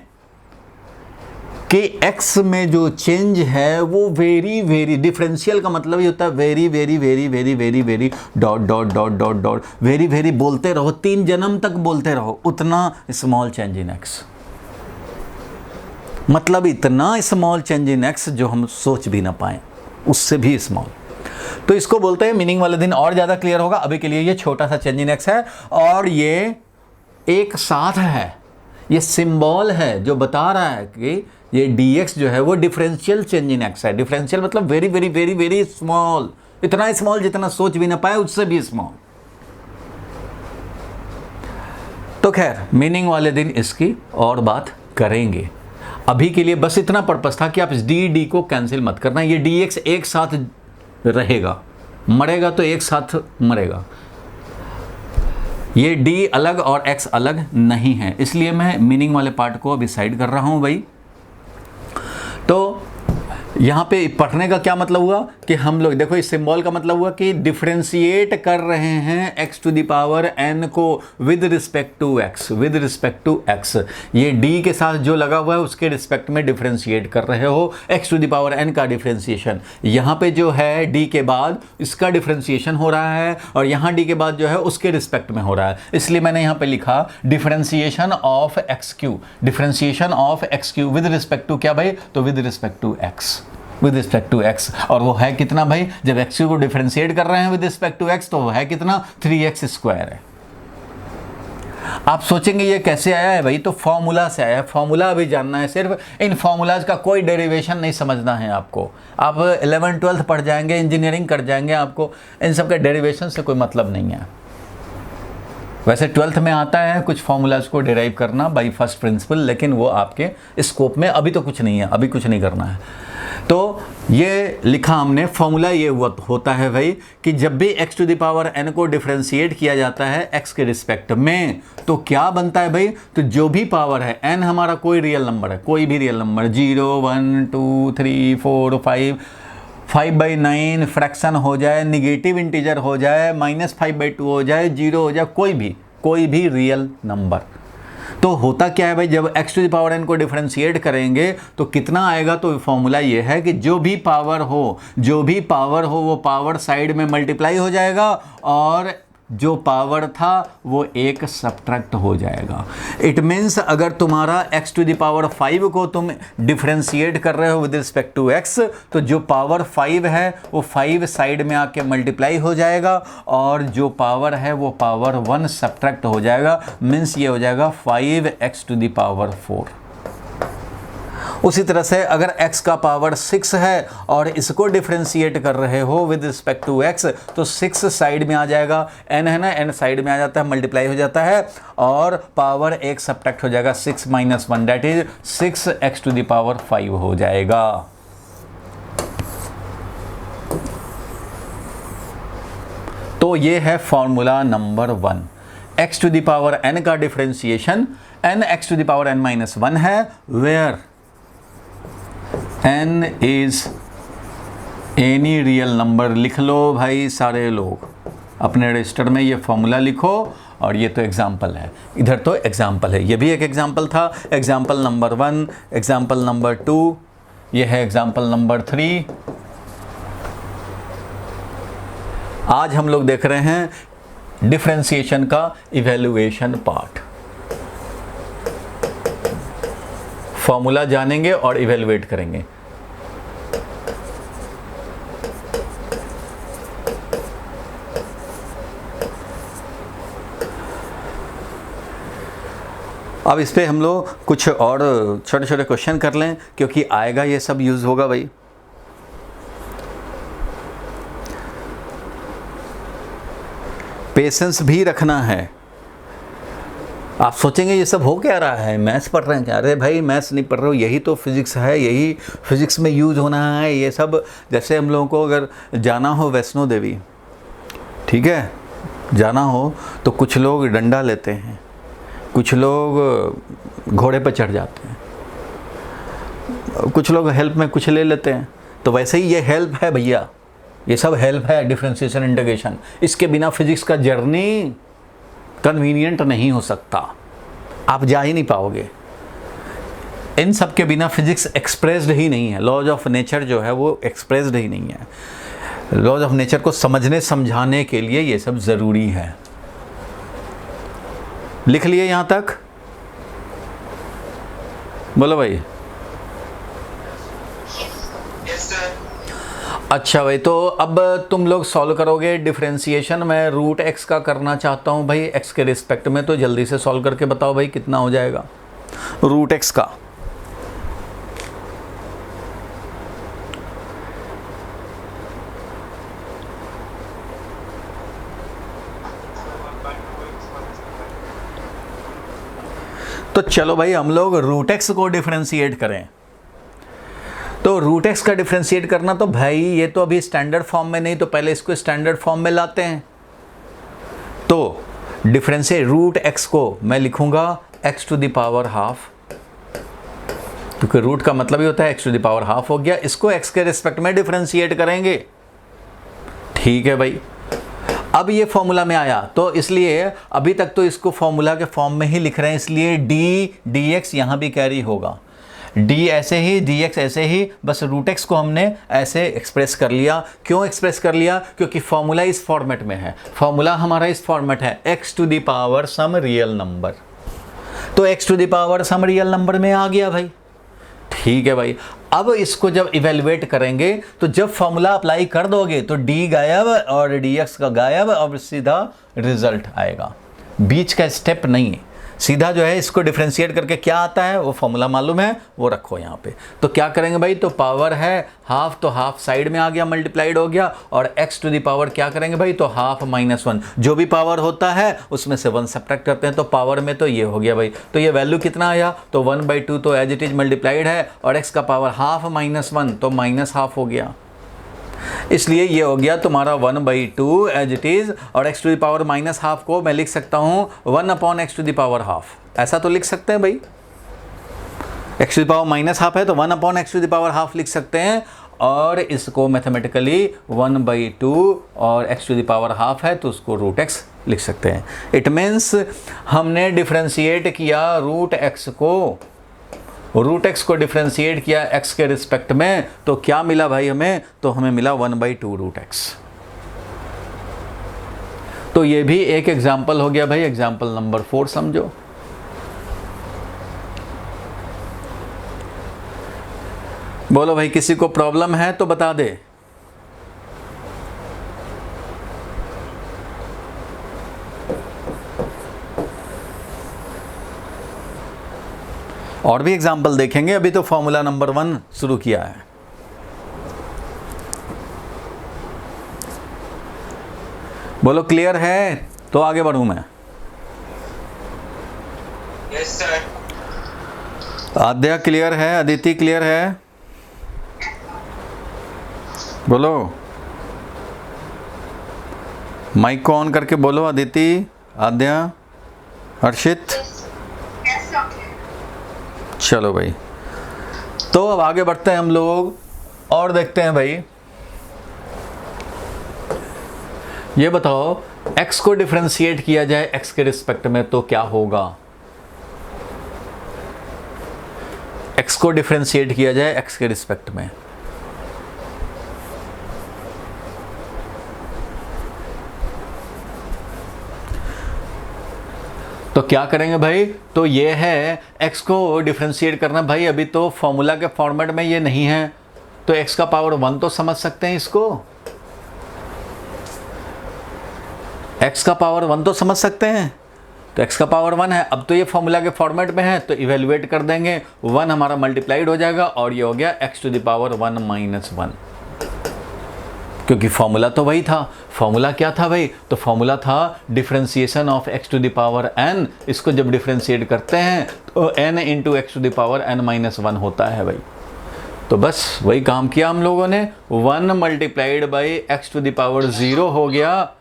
कि x में जो चेंज है वो वेरी वेरी, डिफरेंशियल का मतलब ही होता है very very very very very very dot dot dot dot dot, very very बोलते रहो, 3 जन्म तक बोलते रहो, उतना स्मॉल चेंज इन x, मतलब इतना स्मॉल चेंज इन x जो हम सोच भी ना पाए, उससे भी स्मॉल। तो इसको बोलते हैं, मीनिंग वाले दिन और ज़्यादा क्लियर होगा। अभी के लिए ये छोटा सा चेंज इन x है और ये एक साथ है, ये सिंबल है जो बता रहा है कि ये dx जो है वो डिफरेंशियल चेंज इन x है। डिफरेंशियल मतलब very very very very small, इतना स्मॉल जितना सोच भी ना पाए, उससे भी स्मॉल। तो खैर मीनिंग वाले दिन इसकी और बात करेंगे। अभी के लिए बस इतना पर्पस था कि आप इस डी को कैंसिल मत करना। ये dx एक साथ रहेगा, मरेगा तो एक साथ मरेगा, ये d अलग और x अलग नहीं है, इसलिए मैं मीनिंग वाले पार्ट को अभी साइड कर रहा हूं भाई। तो यहाँ पे पढ़ने का क्या मतलब हुआ कि हम लोग देखो, इस सिंबल का मतलब हुआ कि डिफरेंशिएट कर रहे हैं x to the power n को with respect to x, with respect to x। ये d के साथ जो लगा हुआ है उसके रिस्पेक्ट में डिफरेंशिएट कर रहे हो, x to the power n का डिफरेंशिएशन। यहाँ पे जो है d के बाद इसका डिफरेंशिएशन हो रहा है और यहाँ d के बाद जो है उसके रिस्पेक्ट में हो रहा है, इसलिए मैंने यहाँ पे लिखा differentiation of x3, differentiation of x3 with respect to क्या भाई, तो with respect to x, with respect to x। और वो है कितना भाई, जब x को डिफरेंशिएट कर रहे हैं विद रिस्पेक्ट टू x तो वो है कितना, 3x स्क्वायर है। आप सोचेंगे ये कैसे आया है भाई, तो फॉर्मूला से आया है। फॉर्मूला अभी जानना है, सिर्फ इन फॉर्मूलाज का कोई डेरिवेशन नहीं समझना है आपको। आप 11th 12th पढ़ जाएंगे, इंजीनियरिंग कर जाएंगे, आपको इन सब के डेरिवेशन से कोई मतलब नहीं है। वैसे 12th में आता है कुछ फॉर्मूलाज को डिराइव करना बाय फर्स्ट प्रिंसिपल, लेकिन वो आपके स्कोप में अभी तो कुछ नहीं है, अभी कुछ नहीं करना है। तो ये लिखा हमने, फॉर्मूला ये होता है भाई कि जब भी x to the power n को डिफरेंशिएट किया जाता है x के रिस्पेक्ट में, तो क्या बनता है भाई, तो जो भी पावर है, n हमारा कोई रियल नंबर है, कोई भी रियल नंबर, 0 1 2 3 4 5 5/9 फ्रैक्शन हो जाए, निगेटिव इंटीजर हो जाए, -5/2 हो जाए, 0 हो जाए, कोई भी रियल नंबर। तो होता क्या है भाई, जब x to the power n को डिफरेंशिएट करेंगे तो कितना आएगा, तो फॉर्मूला ये है कि जो भी पावर हो वो पावर साइड में मल्टीप्लाई हो जाएगा और जो पावर था वो एक सब्ट्रैक्ट हो जाएगा। इट मीन्स अगर तुम्हारा x टू द पावर 5 को तुम डिफरेंशिएट कर रहे हो विद रिस्पेक्ट टू x, तो जो पावर 5 है वो 5 साइड में आके मल्टीप्लाई हो जाएगा और जो पावर है वो पावर 1 सब्ट्रैक्ट हो जाएगा। मीन्स ये हो जाएगा 5x टू द पावर 4। उसी तरह से अगर x का पावर 6 है और इसको डिफरेंशिएट कर रहे हो विद रिस्पेक्ट टू x, तो 6 साइड में आ जाएगा, n है ना, n साइड में आ जाता है, मल्टीप्लाई हो जाता है और पावर एक सब्ट्रैक्ट हो जाएगा, 6 - 1 that is 6x to the power 5 हो जाएगा। तो ये है formula number 1। x to the power n का differentiation n x to the power n - 1 है, where n is any real number. लिख लो भाई सारे लोग अपने रजिस्टर में, ये फॉर्मूला लिखो। और ये तो एग्जाम्पल है, इधर तो एग्जाम्पल है, ये भी एक एग्जाम्पल था, एग्जाम्पल नंबर 1, एग्जाम्पल नंबर 2, ये है एग्जाम्पल नंबर 3। आज हम लोग देख रहे हैं डिफरेंशिएशन का इवैल्यूएशन पार्ट। फॉर्मूला जानेंगे और इवैल्यूएट करेंगे। अब इस पे हम लोग कुछ और छोटे छोटे क्वेश्चन कर लें, क्योंकि आएगा ये सब यूज होगा भाई। पेशेंस भी रखना है। आप सोचेंगे ये सब हो क्या रहा है, मैथ्स पढ़ रहे हैं क्या? अरे भाई मैथ्स नहीं पढ़ रहे हो, यही तो फिजिक्स है, यही फिजिक्स में यूज होना है ये सब। जैसे हम लोगों को अगर जाना हो वैष्णो देवी, ठीक है, जाना हो तो कुछ लोग डंडा लेते हैं, कुछ लोग घोड़े पर चढ़ जाते हैं, कुछ लोग हेल्प में कुछ ले लेते हैं। तो वैसे ही ये हेल्प है भैया, ये सब हेल्प है, डिफरेंशिएशन इंटीग्रेशन। इसके बिना फिजिक्स का जर्नी कन्वीनियंट नहीं हो सकता, आप जा ही नहीं पाओगे। इन सब के बिना फिजिक्स एक्सप्रेस्ड ही नहीं है, लॉज ऑफ नेचर जो है वो एक्सप्रेस्ड ही नहीं है। लॉज ऑफ नेचर को समझने समझाने के लिए ये सब ज़रूरी है। लिख लिए यहाँ तक? बोलो भाई। अच्छा भाई, तो अब तुम लोग सॉल्व करोगे डिफरेंशिएशन। मैं रूट एक्स का करना चाहता हूँ भाई एक्स के रिस्पेक्ट में, तो जल्दी से सॉल्व करके बताओ भाई कितना हो जाएगा रूट एक्स का। तो चलो भाई हम लोग रूट एक्स को डिफरेंशिएट करें। तो रूट एक्स का डिफरेंशिएट करना, तो भाई ये तो अभी स्टैंडर्ड फॉर्म में नहीं, तो पहले इसको स्टैंडर्ड फॉर्म में लाते हैं। तो डिफरेंशिएट रूट एक्स को मैं लिखूंगा x to the power half, क्योंकि रूट का मतलब ही होता है x to the power half हो गया। इसको एक्स के रिस्पेक्ट में डिफरेंशिएट करेंगे, ठीक है भाई। अब ये फॉर्मूला में आया, तो इसलिए अभी तक तो इसको फॉर्मूला के फॉर्म में ही लिख रहे हैं, इसलिए डी एक्स यहाँ भी कैरी होगा, डी ऐसे ही, डी एक्स ऐसे ही, बस रूट एक्स को हमने ऐसे एक्सप्रेस कर लिया। क्यों एक्सप्रेस कर लिया? क्योंकि फॉर्मूला इस फॉर्मेट में है, फॉर्मूला हमारा इस फॉर्मेट है, x to the power some real number. तो x to the power some real number में आ गया भाई, ठीक है भाई। अब इसको जब इवेल्युएट करेंगे, तो जब फॉर्मूला अप्लाई कर दोगे तो डी गायब और डी एक्स का गायब, और सीधा रिजल्ट आएगा, बीच का स्टेप नहीं है। सीधा जो है इसको डिफरेंशिएट करके क्या आता है वो फॉर्मूला मालूम है, वो रखो यहाँ पे। तो क्या करेंगे भाई, तो पावर है हाफ, तो हाफ साइड में आ गया, मल्टीप्लाइड हो गया, और x टू द पावर क्या करेंगे भाई, तो हाफ माइनस 1, जो भी पावर होता है उसमें से 1 सब्ट्रैक्ट करते हैं, तो पावर में तो ये हो गया भाई। तो ये वैल्यू कितना आया, तो 1/2 तो एज इट इज मल्टीप्लाइड है, और x का पावर हाफ माइनस 1 तो माइनस हाफ हो गया, इसलिए ये हो गया तुम्हारा 1/2 एज इट इज, और x to the power minus half को मैं लिख सकता हूँ 1/x to the power half, ऐसा तो लिख सकते हैं भाई। x to the power minus half है तो 1/x to the power half लिख सकते हैं, और इसको मैथमेटिकली 1/2 और x to the power half है तो उसको √x लिख सकते हैं। इट मीन्स हमने डिफ्रेंशिएट किया √x को डिफ्रेंशिएट किया x के रिस्पेक्ट में, तो क्या मिला भाई हमें, तो हमें मिला 1/2 √x। तो ये भी एक एग्जाम्पल हो गया भाई, एग्जाम्पल नंबर 4 समझो। बोलो भाई, किसी को प्रॉब्लम है तो बता दे। और भी एग्जाम्पल देखेंगे, अभी तो फॉर्मूला नंबर 1 शुरू किया है। बोलो क्लियर है तो आगे बढ़ूं मैं। Yes sir. आद्या क्लियर है, अदिति क्लियर है, बोलो माइक को ऑन करके बोलो। अदिति, आद्या, हर्षित, चलो भाई। तो अब आगे बढ़ते हैं हम लोग और देखते हैं भाई, ये बताओ x को डिफरेंशिएट किया जाए x के रिस्पेक्ट में तो क्या होगा। x को डिफरेंशिएट किया जाए x के रिस्पेक्ट में, तो क्या करेंगे भाई, तो ये है x को डिफरेंशिएट करना भाई। अभी तो फॉर्मूला के फॉर्मेट में ये नहीं है, तो x का पावर 1 तो समझ सकते हैं इसको, x का पावर 1 तो समझ सकते हैं, तो x का पावर 1 है। अब तो ये फॉर्मूला के फॉर्मेट में है तो इवेल्युएट कर देंगे, 1 हमारा मल्टीप्लाइड हो जाएगा और ये हो गया x to the power 1 minus 1, क्योंकि फॉर्मूला तो वही था। फॉर्मूला क्या था भाई, तो फॉर्मूला था differentiation of x to the power n। इसको जब डिफरेंशिएट करते हैं तो n into x to the power n minus 1 होता है भाई। तो बस वही काम किया हम लोगों ने, 1 multiplied by x to the power 0 हो गया,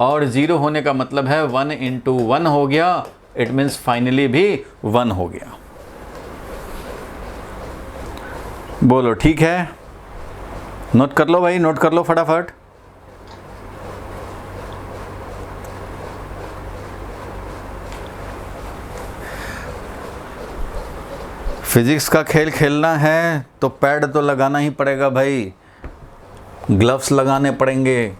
और 0 होने का मतलब है 1 इंटू 1 हो गया, इट मीन्स फाइनली भी 1 हो गया। बोलो ठीक है, नोट कर लो भाई, नोट कर लो फटाफट। फिजिक्स का खेल खेलना है तो पैड तो लगाना ही पड़ेगा भाई, ग्लव्स लगाने पड़ेंगे,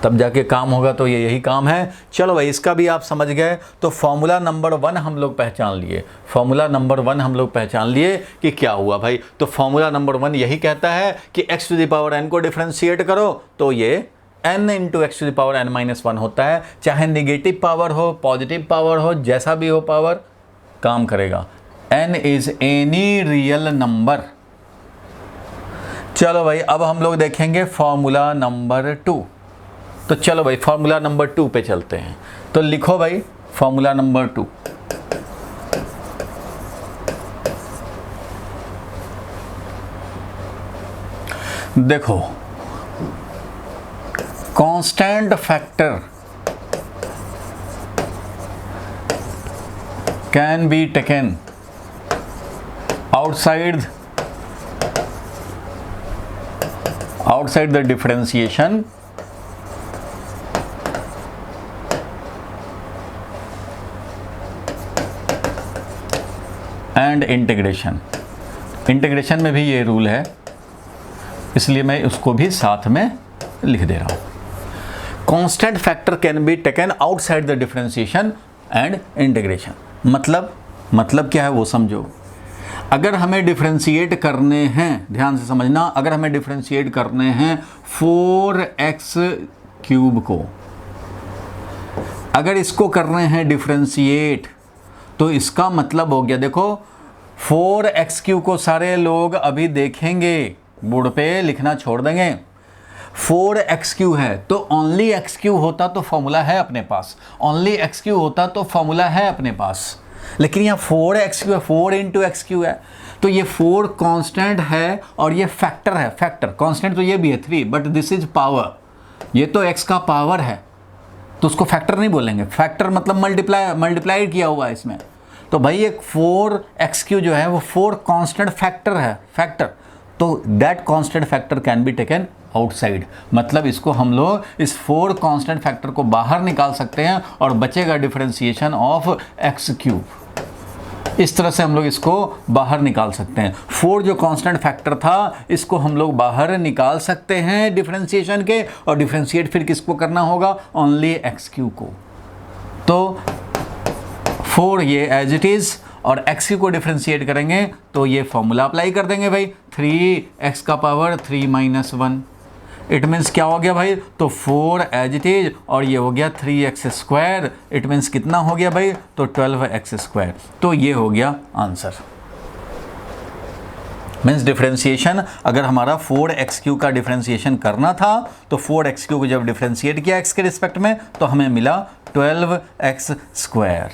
तब जाके काम होगा। तो ये यही काम है। चलो भाई, इसका भी आप समझ गए। तो फॉर्मूला नंबर 1 हम लोग पहचान लिए, फॉर्मूला नंबर 1 हम लोग पहचान लिए कि क्या हुआ भाई। तो फॉर्मूला नंबर 1 यही कहता है कि x to the power n को डिफरेंशिएट करो तो ये n into x to the power n minus 1 होता है। चाहे निगेटिव पावर हो, पॉजिटिव पावर हो, जैसा भी हो पावर, काम करेगा। n is any real number. चलो भाई, अब हम लोग देखेंगे फॉर्मूला नंबर 2। तो चलो भाई, फॉर्मूला नंबर 2 पे चलते हैं। तो लिखो भाई फॉर्मूला नंबर 2। देखो, constant factor can be taken outside the differentiation and integration। Integration में भी ये रूल है, इसलिए मैं उसको भी साथ में लिख दे रहा हूं। Constant factor can be taken outside the differentiation and integration. मतलब क्या है वो समझो। अगर हमें डिफरेंशिएट करने हैं, ध्यान से समझना, अगर हमें डिफरेंशिएट करने हैं 4x³ को, अगर इसको करने हैं डिफरेंशिएट तो इसका मतलब हो गया, देखो 4x³ को सारे लोग अभी देखेंगे, बोर्ड पे लिखना छोड़ देंगे। 4x³ है तो ओनली x³ होता तो फॉर्मूला है अपने पास, ओनली x³ होता तो फॉर्मूला है अपने पास, लेकिन यहाँ 4x³ है, 4 इंटू x³ है, तो ये 4 कांस्टेंट है और ये फैक्टर है, फैक्टर कांस्टेंट तो ये भी है 3, बट दिस इज पावर, ये तो x का पावर है तो उसको फैक्टर नहीं बोलेंगे, फैक्टर मतलब मल्टीप्लाई किया हुआ है इसमें। तो भाई एक 4x³ जो है वो 4 कांस्टेंट फैक्टर है, फैक्टर, तो that constant factor can be taken outside, मतलब इसको हम लोग इस 4 कांस्टेंट फैक्टर को बाहर निकाल सकते हैं और बचेगा डिफरेंशिएशन ऑफ x³। इस तरह से हम लोग इसको बाहर निकाल सकते हैं। 4 जो कांस्टेंट फैक्टर था इसको हम लोग बाहर निकाल सकते हैं डिफरेंशिएशन के, और डिफरेंशिएट फिर किसको करना होगा, ओनली x³ को। तो 4 ये एज इट इज, और x³ को डिफरेंशिएट करेंगे तो ये फॉर्मूला अप्लाई कर देंगे भाई, 3x का पावर 3 माइनस 1, इट मीन्स क्या हो गया भाई, तो 4 एज इट इज और ये हो गया 3x², इट मीन्स कितना हो गया भाई, तो 12x²। तो ये हो गया आंसर। मीन्स डिफरेंशिएशन अगर हमारा 4x³ का डिफरेंशिएशन करना था तो 4x³ को जब डिफरेंशिएट किया x के रिस्पेक्ट में तो हमें मिला 12x²।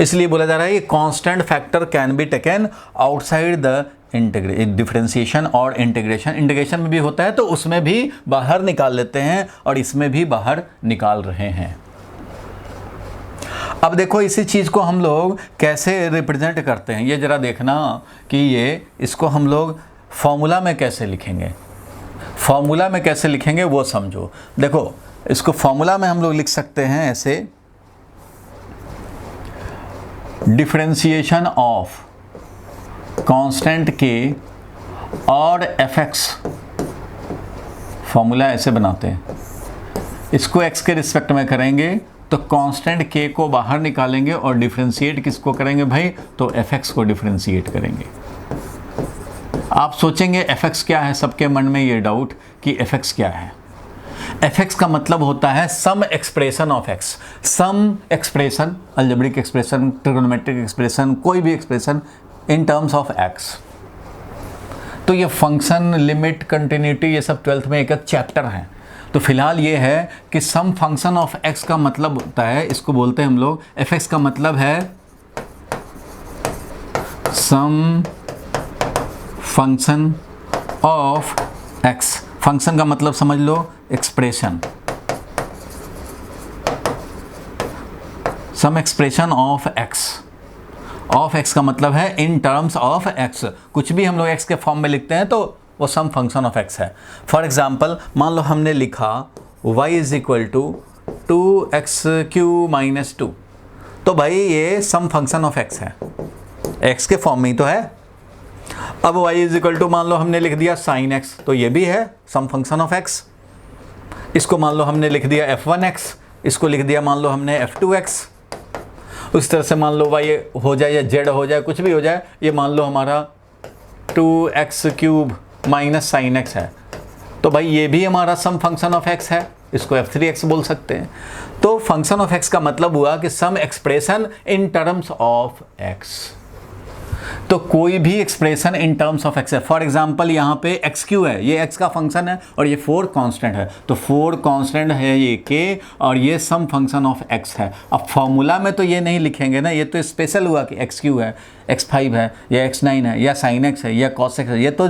इसलिए बोला जा रहा है कि constant factor can be taken outside the differentiation और इंटीग्रेशन में भी होता है तो उसमें भी बाहर निकाल लेते हैं और इसमें भी बाहर निकाल रहे हैं। अब देखो इसी चीज़ को हम लोग कैसे रिप्रेजेंट करते हैं, ये ज़रा देखना कि ये इसको हम लोग फॉर्मूला में कैसे लिखेंगे, फॉर्मूला में कैसे लिखेंगे वो समझो। देखो इसको फॉर्मूला में हम लोग लिख सकते हैं ऐसे, डिफरेंशिएशन ऑफ कांस्टेंट के और fx, फॉर्मूला ऐसे बनाते हैं, इसको x के रिस्पेक्ट में करेंगे तो कांस्टेंट k को बाहर निकालेंगे और डिफरेंशिएट किसको करेंगे भाई, तो fx को डिफरेंशिएट करेंगे। आप सोचेंगे fx क्या है, सबके मन में ये डाउट कि fx क्या है। fx का मतलब होता है some expression of x, some expression, algebraic expression, trigonometric expression, कोई भी expression in terms of x। तो ये फंक्शन, लिमिट, कंटिन्यूटी, ये सब 12th में एक एक चैप्टर है। तो फिलहाल ये है कि सम फंक्शन ऑफ x का मतलब होता है, इसको बोलते हैं हम लोग, fx का मतलब है some function of x। Function का मतलब समझ लो expression, some expression of x। Of x का मतलब है इन टर्म्स ऑफ x, कुछ भी हम लोग x के फॉर्म में लिखते हैं तो वो सम फंक्शन ऑफ x है। फॉर एग्जाम्पल मान लो हमने लिखा y is equal to 2x³ minus 2, तो भाई ये सम फंक्शन ऑफ x है, x के फॉर्म में ही तो है। अब y इज इक्वल टू मान लो हमने लिख दिया sin x, तो ये भी है सम फंक्शन ऑफ x। इसको मान लो हमने लिख दिया f1x, इसको लिख दिया मान लो हमने f2x। उस तरह से मान लो y हो जाए या z हो जाए, कुछ भी हो जाए, ये मान लो हमारा 2x³ माइनस साइन x है, तो भाई ये भी हमारा सम फंक्शन ऑफ x है, इसको f3x बोल सकते हैं। तो फंक्शन ऑफ x का मतलब हुआ कि some expression in terms of x। तो कोई भी expression in terms of x है। फॉर एग्जांपल यहाँ पे x³ है, ये x का फंक्शन है और ये 4 कांस्टेंट है, तो 4 कांस्टेंट है ये k और ये सम फंक्शन ऑफ x है। अब फॉर्मूला में तो ये नहीं लिखेंगे ना, ये तो स्पेशल हुआ कि x³ है, x5 है या x9 है या sin x है या cos x है, ये तो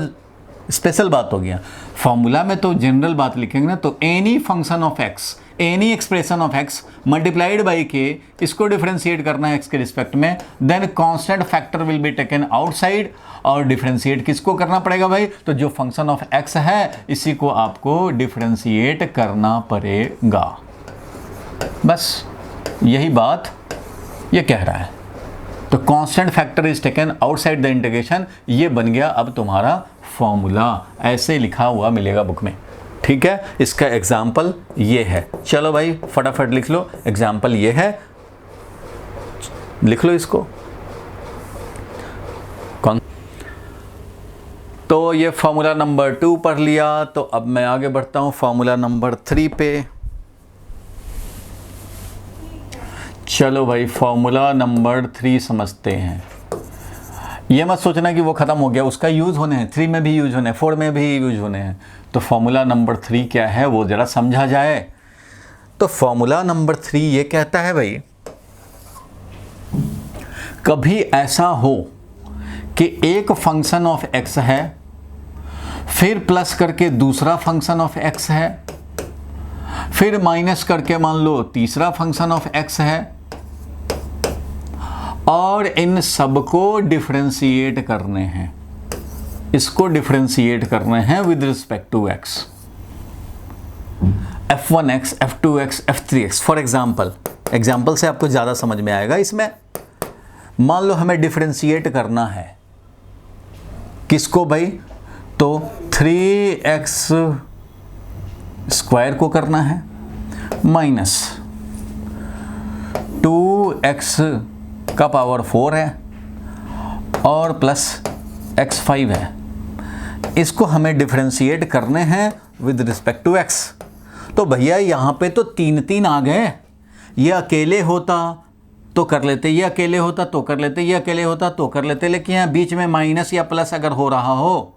स्पेशल बात हो गया। फॉर्मूला में तो जनरल बात लिखेंगे ना, तो any function of x, any expression of x multiplied by k, इसको डिफरेंशिएट करना है x के रिस्पेक्ट में, then constant factor will be taken outside और डिफरेंशिएट किसको करना पड़ेगा भाई, तो जो फंक्शन ऑफ x है इसी को आपको डिफरेंशिएट करना पड़ेगा। बस यही बात ये कह रहा है। तो constant factor is taken outside the integration, ये बन गया अब तुम्हारा फॉर्मूला, ऐसे लिखा हुआ मिलेगा बुक में। ठीक है, इसका एग्जाम्पल ये है। चलो भाई फटाफट लिख लो, एग्जाम्पल ये है, लिख लो इसको। कौन, तो ये फॉर्मूला नंबर 2 पढ़ लिया, तो अब मैं आगे बढ़ता हूँ फॉर्मूला नंबर 3 पे। चलो भाई फॉर्मूला नंबर 3 समझते हैं। ये मत सोचना कि वो ख़त्म हो गया, उसका यूज़ होने हैं, 3 में भी यूज होने हैं, 4 में भी यूज होने हैं। तो फॉर्मूला नंबर 3 क्या है वो ज़रा समझा जाए। तो फॉर्मूला नंबर 3 ये कहता है भाई, कभी ऐसा हो कि एक फंक्शन ऑफ x है, फिर प्लस करके दूसरा फंक्शन ऑफ x है, फिर माइनस करके मान लो तीसरा फंक्शन ऑफ x है, और इन सबको डिफरेंशिएट करने हैं, इसको डिफरेंशिएट करने हैं with respect to x, f1x, f2x, f3x। For example से आपको ज़्यादा समझ में आएगा। इसमें मान लो हमें डिफरेंशिएट करना है किसको भाई, तो 3x स्क्वायर को करना है माइनस 2x का पावर 4 है और प्लस x5 है। इसको हमें डिफरेंशिएट करने हैं विद रिस्पेक्ट टू x। तो भैया यहाँ पे तो 3 आ गए, ये अकेले होता तो कर लेते, ये अकेले होता तो कर लेते, ये अकेले होता तो कर लेते, लेकिन यहाँ बीच में माइनस या प्लस अगर हो रहा हो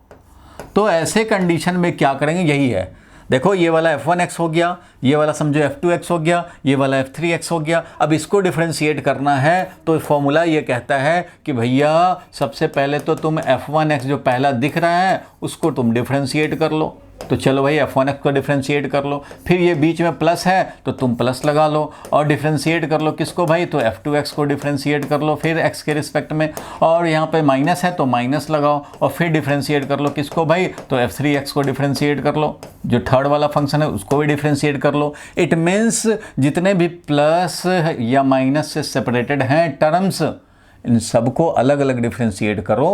तो ऐसे कंडीशन में क्या करेंगे, यही है। देखो ये वाला f1x हो गया, ये वाला समझो f2x हो गया, ये वाला f3x हो गया। अब इसको डिफरेंशिएट करना है तो फॉर्मूला ये कहता है कि भैया सबसे पहले तो तुम f1x जो पहला दिख रहा है उसको तुम डिफरेंशिएट कर लो। तो चलो भाई f1x को डिफरेंशिएट कर लो, फिर ये बीच में प्लस है तो तुम प्लस लगा लो और डिफरेंशिएट कर लो किसको भाई, तो f2x को डिफरेंशिएट कर लो फिर x के रिस्पेक्ट में, और यहाँ पे माइनस है तो माइनस लगाओ और फिर डिफरेंशिएट कर लो किसको भाई, तो f3x को डिफरेंशिएट कर लो, जो थर्ड वाला फंक्शन है उसको भी डिफरेंशिएट कर लो। इट मीन्स जितने भी प्लस या माइनस से सेपरेटेड हैं टर्म्स, इन सबको अलग अलग डिफरेंशिएट करो।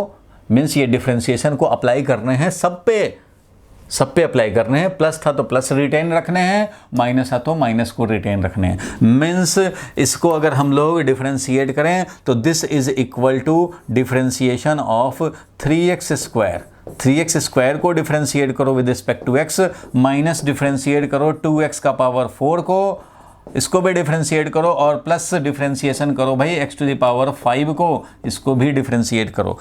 मीन्स ये डिफरेंशिएशन को अप्लाई करने हैं सब पे अप्लाई करने हैं। प्लस था तो प्लस रिटेन रखने हैं, माइनस था तो माइनस को रिटेन रखने हैं। मीन्स इसको अगर हम लोग डिफरेंशिएट करें तो this is equal to differentiation of 3x square. 3x square को डिफरेंशिएट करो with respect to x, minus differentiate करो 2x का पावर 4 को, इसको भी डिफरेंशिएट करो, और प्लस डिफरेंशिएशन करो भाई x टू द पावर 5 को, इसको भी डिफरेंशिएट करो।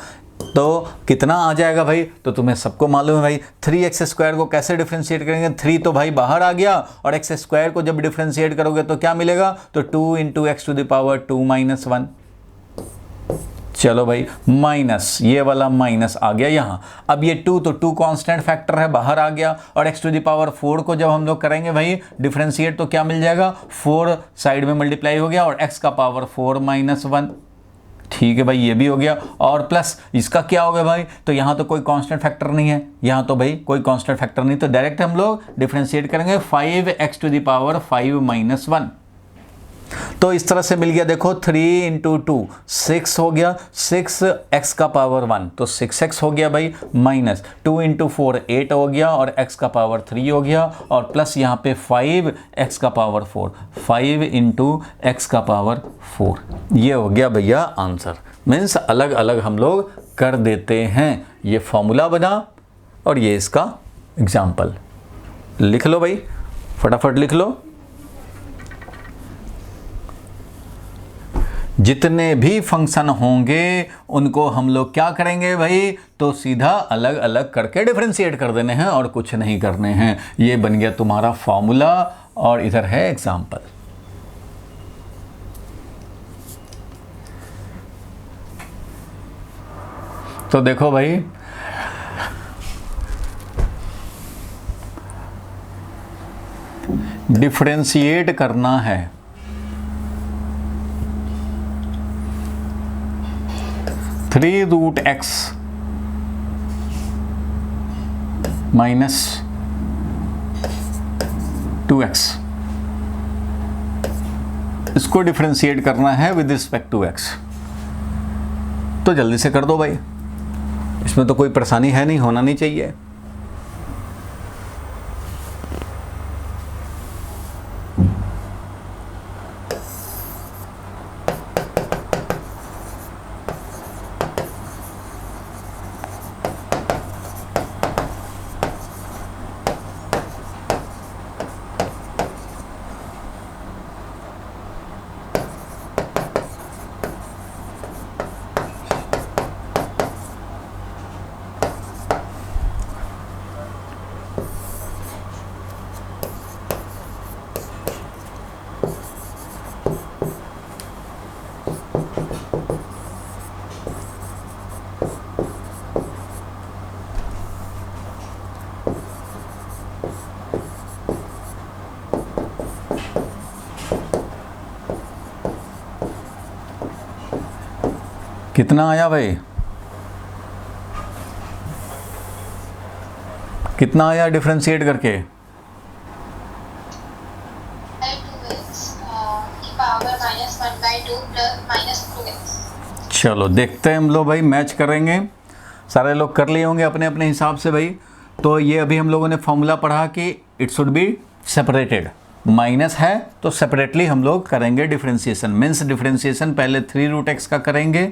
तो कितना आ जाएगा भाई, तो तुम्हें सबको मालूम है भाई 3x स्क्वायर को कैसे डिफरेंशिएट करेंगे। 3 तो भाई बाहर आ गया, और x स्क्वायर को जब डिफरेंशिएट करोगे तो क्या मिलेगा, तो 2 into x to the power 2 minus 1। चलो भाई माइनस, ये वाला माइनस आ गया यहाँ। अब ये 2 तो 2 कांस्टेंट फैक्टर है, बाहर आ गया, और x टू द पावर 4 को जब हम लोग करेंगे भाई डिफरेंशिएट तो क्या मिल जाएगा, 4 साइड में मल्टीप्लाई हो गया और x का पावर 4 माइनस 1। ठीक है भाई ये भी हो गया, और प्लस इसका क्या हो गया भाई, तो यहाँ तो कोई कांस्टेंट फैक्टर नहीं है, यहाँ तो भाई कोई कांस्टेंट फैक्टर नहीं, तो डायरेक्ट हम लोग डिफरेंशिएट करेंगे 5x to the power 5 minus 1। तो इस तरह से मिल गया, देखो 3 इंटू 2 6 हो गया, 6x का पावर 1 तो 6x हो गया भाई, माइनस 2 इंटू 4 8 हो गया, और x का पावर 3 हो गया, और प्लस यहाँ पे 5x का पावर 4, 5 इंटू x का पावर 4। ये हो गया भैया आंसर। मीन्स अलग अलग हम लोग कर देते हैं। ये फॉर्मूला बना और ये इसका एग्जाम्पल। लिख लो भाई, फटाफट लिख लो। जितने भी फंक्शन होंगे उनको हम लोग क्या करेंगे भाई, तो सीधा अलग अलग करके डिफरेंशिएट कर देने हैं और कुछ नहीं करने हैं। ये बन गया तुम्हारा फॉर्मूला, और इधर है एग्जाम्पल। तो देखो भाई डिफरेंशिएट करना है 3 रूट x माइनस 2x, इसको डिफरेंशिएट करना है विद रिस्पेक्ट टू x। तो जल्दी से कर दो भाई, इसमें तो कोई परेशानी है नहीं, होना नहीं चाहिए। कितना आया भाई, कितना आया डिफरेंशिएट करके? चलो देखते हैं हम लोग भाई, मैच करेंगे। सारे लोग कर लिए होंगे अपने अपने हिसाब से भाई। तो ये अभी हम लोगों ने फॉर्मूला पढ़ा कि it should be separated, minus है तो सेपरेटली हम लोग करेंगे डिफरेंशिएशन। मीन्स डिफरेंशिएशन पहले 3√x का करेंगे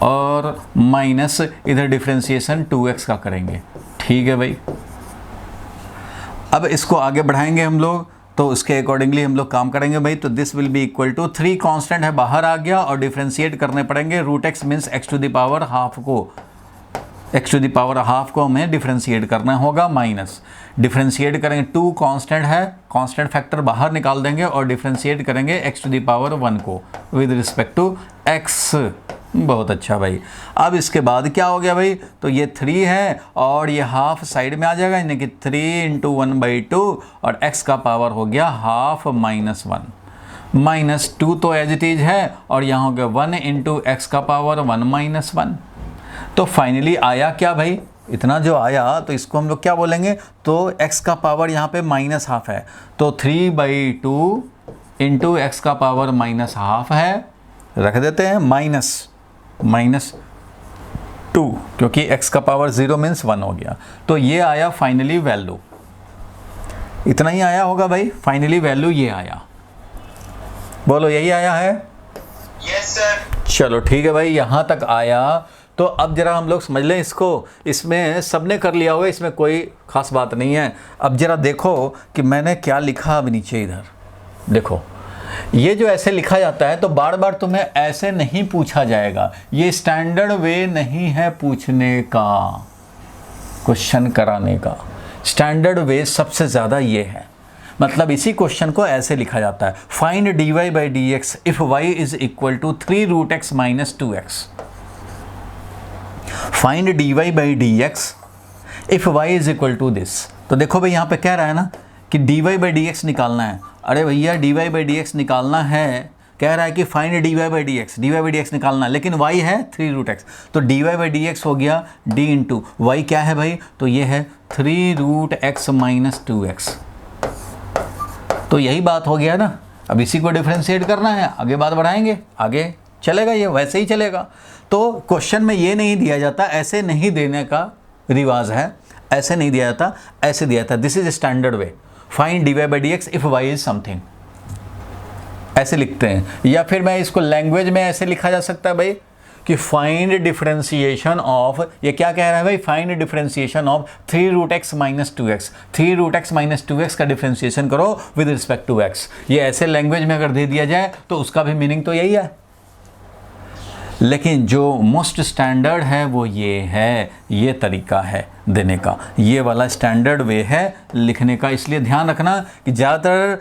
और माइनस इधर डिफरेंशिएशन 2x का करेंगे। ठीक है भाई, अब इसको आगे बढ़ाएंगे हम लोग, तो उसके अकॉर्डिंगली हम लोग काम करेंगे भाई। तो this will be equal to 3 constant है बाहर आ गया और डिफरेंशिएट करने पड़ेंगे। √x मीन्स x⁻½ को, x⁻½ को हमें डिफरेंशिएट करना होगा। माइनस डिफरेंशिएट करेंगे 2 कांस्टेंट है, कांस्टेंट फैक्टर बाहर निकाल देंगे और डिफरेंशिएट करेंगे x⁻1 को विद रिस्पेक्ट टू x। बहुत अच्छा भाई। अब इसके बाद क्या हो गया भाई, तो ये 3 है और ये हाफ साइड में आ जाएगा, यानी कि 3 × 1/2 और x का पावर हो गया ½ -1 -2 तो एज इट इज है और यहाँ हो गया 1 × x का पावर 1 - 1। तो फाइनली आया क्या भाई, इतना जो आया तो इसको हम लोग क्या बोलेंगे, तो x का पावर यहाँ पे -½ है, तो 3/2 × x का पावर -½ है, रख देते हैं -2 क्योंकि x का पावर 0 मीन्स 1 हो गया। तो ये आया फाइनली वैल्यू, इतना ही आया होगा भाई। फाइनली वैल्यू ये आया, बोलो यही आया है? Yes sir. चलो ठीक है भाई, यहाँ तक आया। तो अब जरा हम लोग समझ लें इसको, इसमें सबने कर लिया होगा, इसमें कोई खास बात नहीं है। अब जरा देखो कि मैंने क्या लिखा। अब नीचे इधर देखो, ये जो ऐसे लिखा जाता है तो बार बार तुम्हें ऐसे नहीं पूछा जाएगा, ये स्टैंडर्ड वे नहीं है पूछने का, क्वेश्चन कराने का। स्टैंडर्ड वे सबसे ज़्यादा ये है, मतलब इसी क्वेश्चन को ऐसे लिखा जाता है, find dy/dx if y is equal to 3√x - 2x। Find dy/dx if y is equal to this. तो देखो भाई यहाँ पे कह रहा है ना कि dy/dx निकालना है। अरे भैया dy/dx निकालना है, कह रहा है कि फाइंड dy/dx निकालना है, लेकिन y है 3√x, तो dy/dx हो गया d इंटू y क्या है भाई, तो ये है 3√x - 2x। तो यही बात हो गया ना। अब इसी को डिफरेंशिएट करना है, आगे बात बढ़ाएंगे, आगे चलेगा, ये वैसे ही चलेगा। तो क्वेश्चन में ये नहीं दिया जाता, ऐसे नहीं देने का रिवाज है, ऐसे नहीं दिया जाता, ऐसे दिया था। This is standard way, find dy/dx if y is something, ऐसे लिखते हैं। या फिर मैं इसको लैंग्वेज में ऐसे लिखा जा सकता है भाई कि फाइंड डिफरेंशिएशन ऑफ, ये क्या कह रहा है भाई, find differentiation of 3√x - 2x। 3√x - 2x का डिफरेंशिएशन करो विद रिस्पेक्ट टू x। ये ऐसे लैंग्वेज में अगर दे दिया जाए तो उसका भी मीनिंग तो यही है, लेकिन जो मोस्ट स्टैंडर्ड है वो ये है, ये तरीका है देने का, ये वाला स्टैंडर्ड वे है लिखने का। इसलिए ध्यान रखना कि ज़्यादातर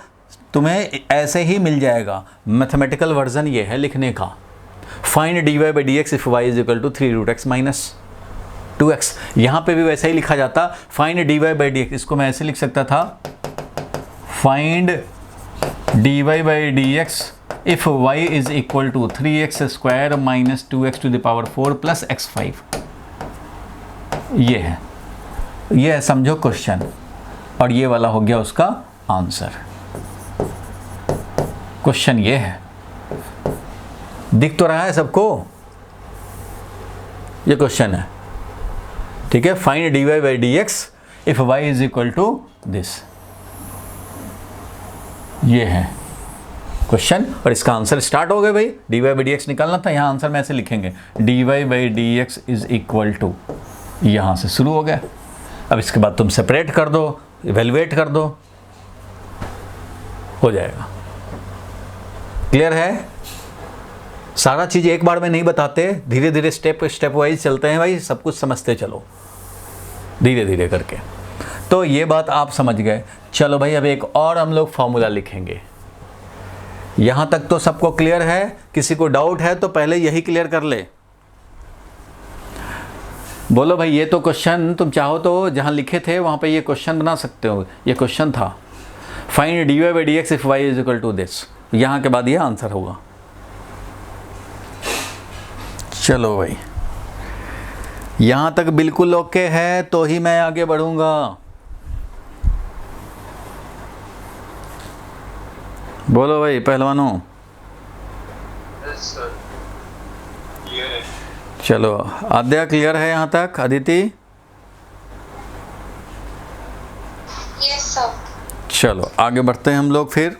तुम्हें ऐसे ही मिल जाएगा, मैथमेटिकल वर्जन ये है लिखने का, find dy/dx if y is equal to 3√x - 2x। यहाँ पे भी वैसे ही लिखा जाता, फाइंड dy/dx, इसको मैं ऐसे लिख सकता था, find dy/dx if y is equal to 3x² - 2x to the power 4 plus x5। ये है समझो क्वेश्चन, और ये वाला हो गया उसका आंसर। क्वेश्चन ये है, दिख तो रहा है सबको, ये क्वेश्चन है, ठीक है। Find dy/dx if y is equal to this, ये है क्वेश्चन, और इसका आंसर स्टार्ट हो गया भाई। dy/dx निकालना था, यहाँ आंसर में ऐसे लिखेंगे dy/dx इज इक्वल टू, यहाँ से शुरू हो गया। अब इसके बाद तुम सेपरेट कर दो, इवेलुएट कर दो, हो जाएगा। क्लियर है? सारा चीज़ एक बार में नहीं बताते, धीरे धीरे स्टेप वाइज चलते हैं भाई, सब कुछ समझते चलो धीरे धीरे करके। तो ये बात आप समझ गए। चलो भाई, अब एक और हम लोग फॉर्मूला लिखेंगे। यहाँ तक तो सबको क्लियर है? किसी को डाउट है तो पहले यही क्लियर कर ले। बोलो भाई, ये तो क्वेश्चन तुम चाहो तो जहाँ लिखे थे वहाँ पे ये क्वेश्चन बना सकते हो। ये क्वेश्चन था, find dy/dx if y is equal to this, यहाँ के बाद ये आंसर होगा। चलो भाई, यहाँ तक बिल्कुल ओके है तो ही मैं आगे बढ़ूँगा। बोलो भाई पहलवानों। Yes, sir. Clear है। चलो आद्या क्लियर है यहाँ तक? अदिति? Yes, sir. चलो आगे बढ़ते हैं हम लोग फिर।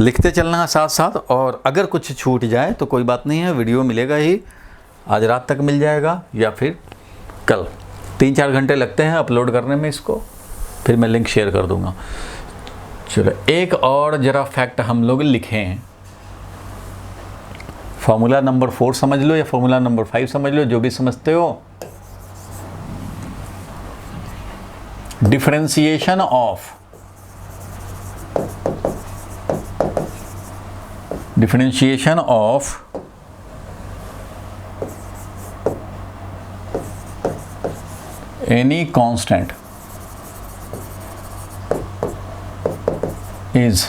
लिखते चलना साथ साथ, और अगर कुछ छूट जाए तो कोई बात नहीं है, वीडियो मिलेगा ही, आज रात तक मिल जाएगा या फिर कल। 3-4 घंटे लगते हैं अपलोड करने में इसको, फिर मैं लिंक शेयर कर दूंगा। चलो एक और ज़रा फैक्ट हम लोग लिखे हैं। फॉर्मूला नंबर 4 समझ लो या फॉर्मूला नंबर 5 समझ लो, जो भी समझते हो। Differentiation of any constant is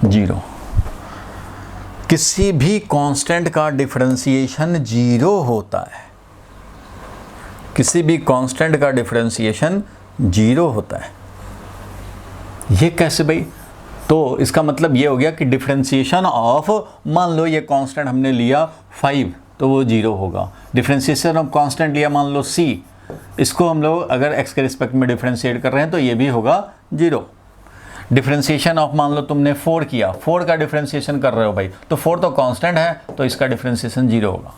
0। किसी भी कांस्टेंट का डिफरेंशिएशन 0 होता है। किसी भी कांस्टेंट का डिफरेंशिएशन 0 होता है। ये कैसे भाई? तो इसका मतलब ये हो गया कि डिफरेंशिएशन ऑफ, मान लो ये कांस्टेंट हमने लिया 5 तो वो 0 होगा। डिफरेंशिएशन ऑफ कांस्टेंट लिया मान लो c, इसको हम लोग अगर x के रिस्पेक्ट में डिफरेंशिएट कर रहे हैं तो ये भी होगा 0। डिफरेंशिएशन ऑफ मान लो तुमने 4 किया, 4 का डिफरेंशिएशन कर रहे हो भाई, तो 4 तो कांस्टेंट है तो इसका डिफरेंशिएशन 0 होगा।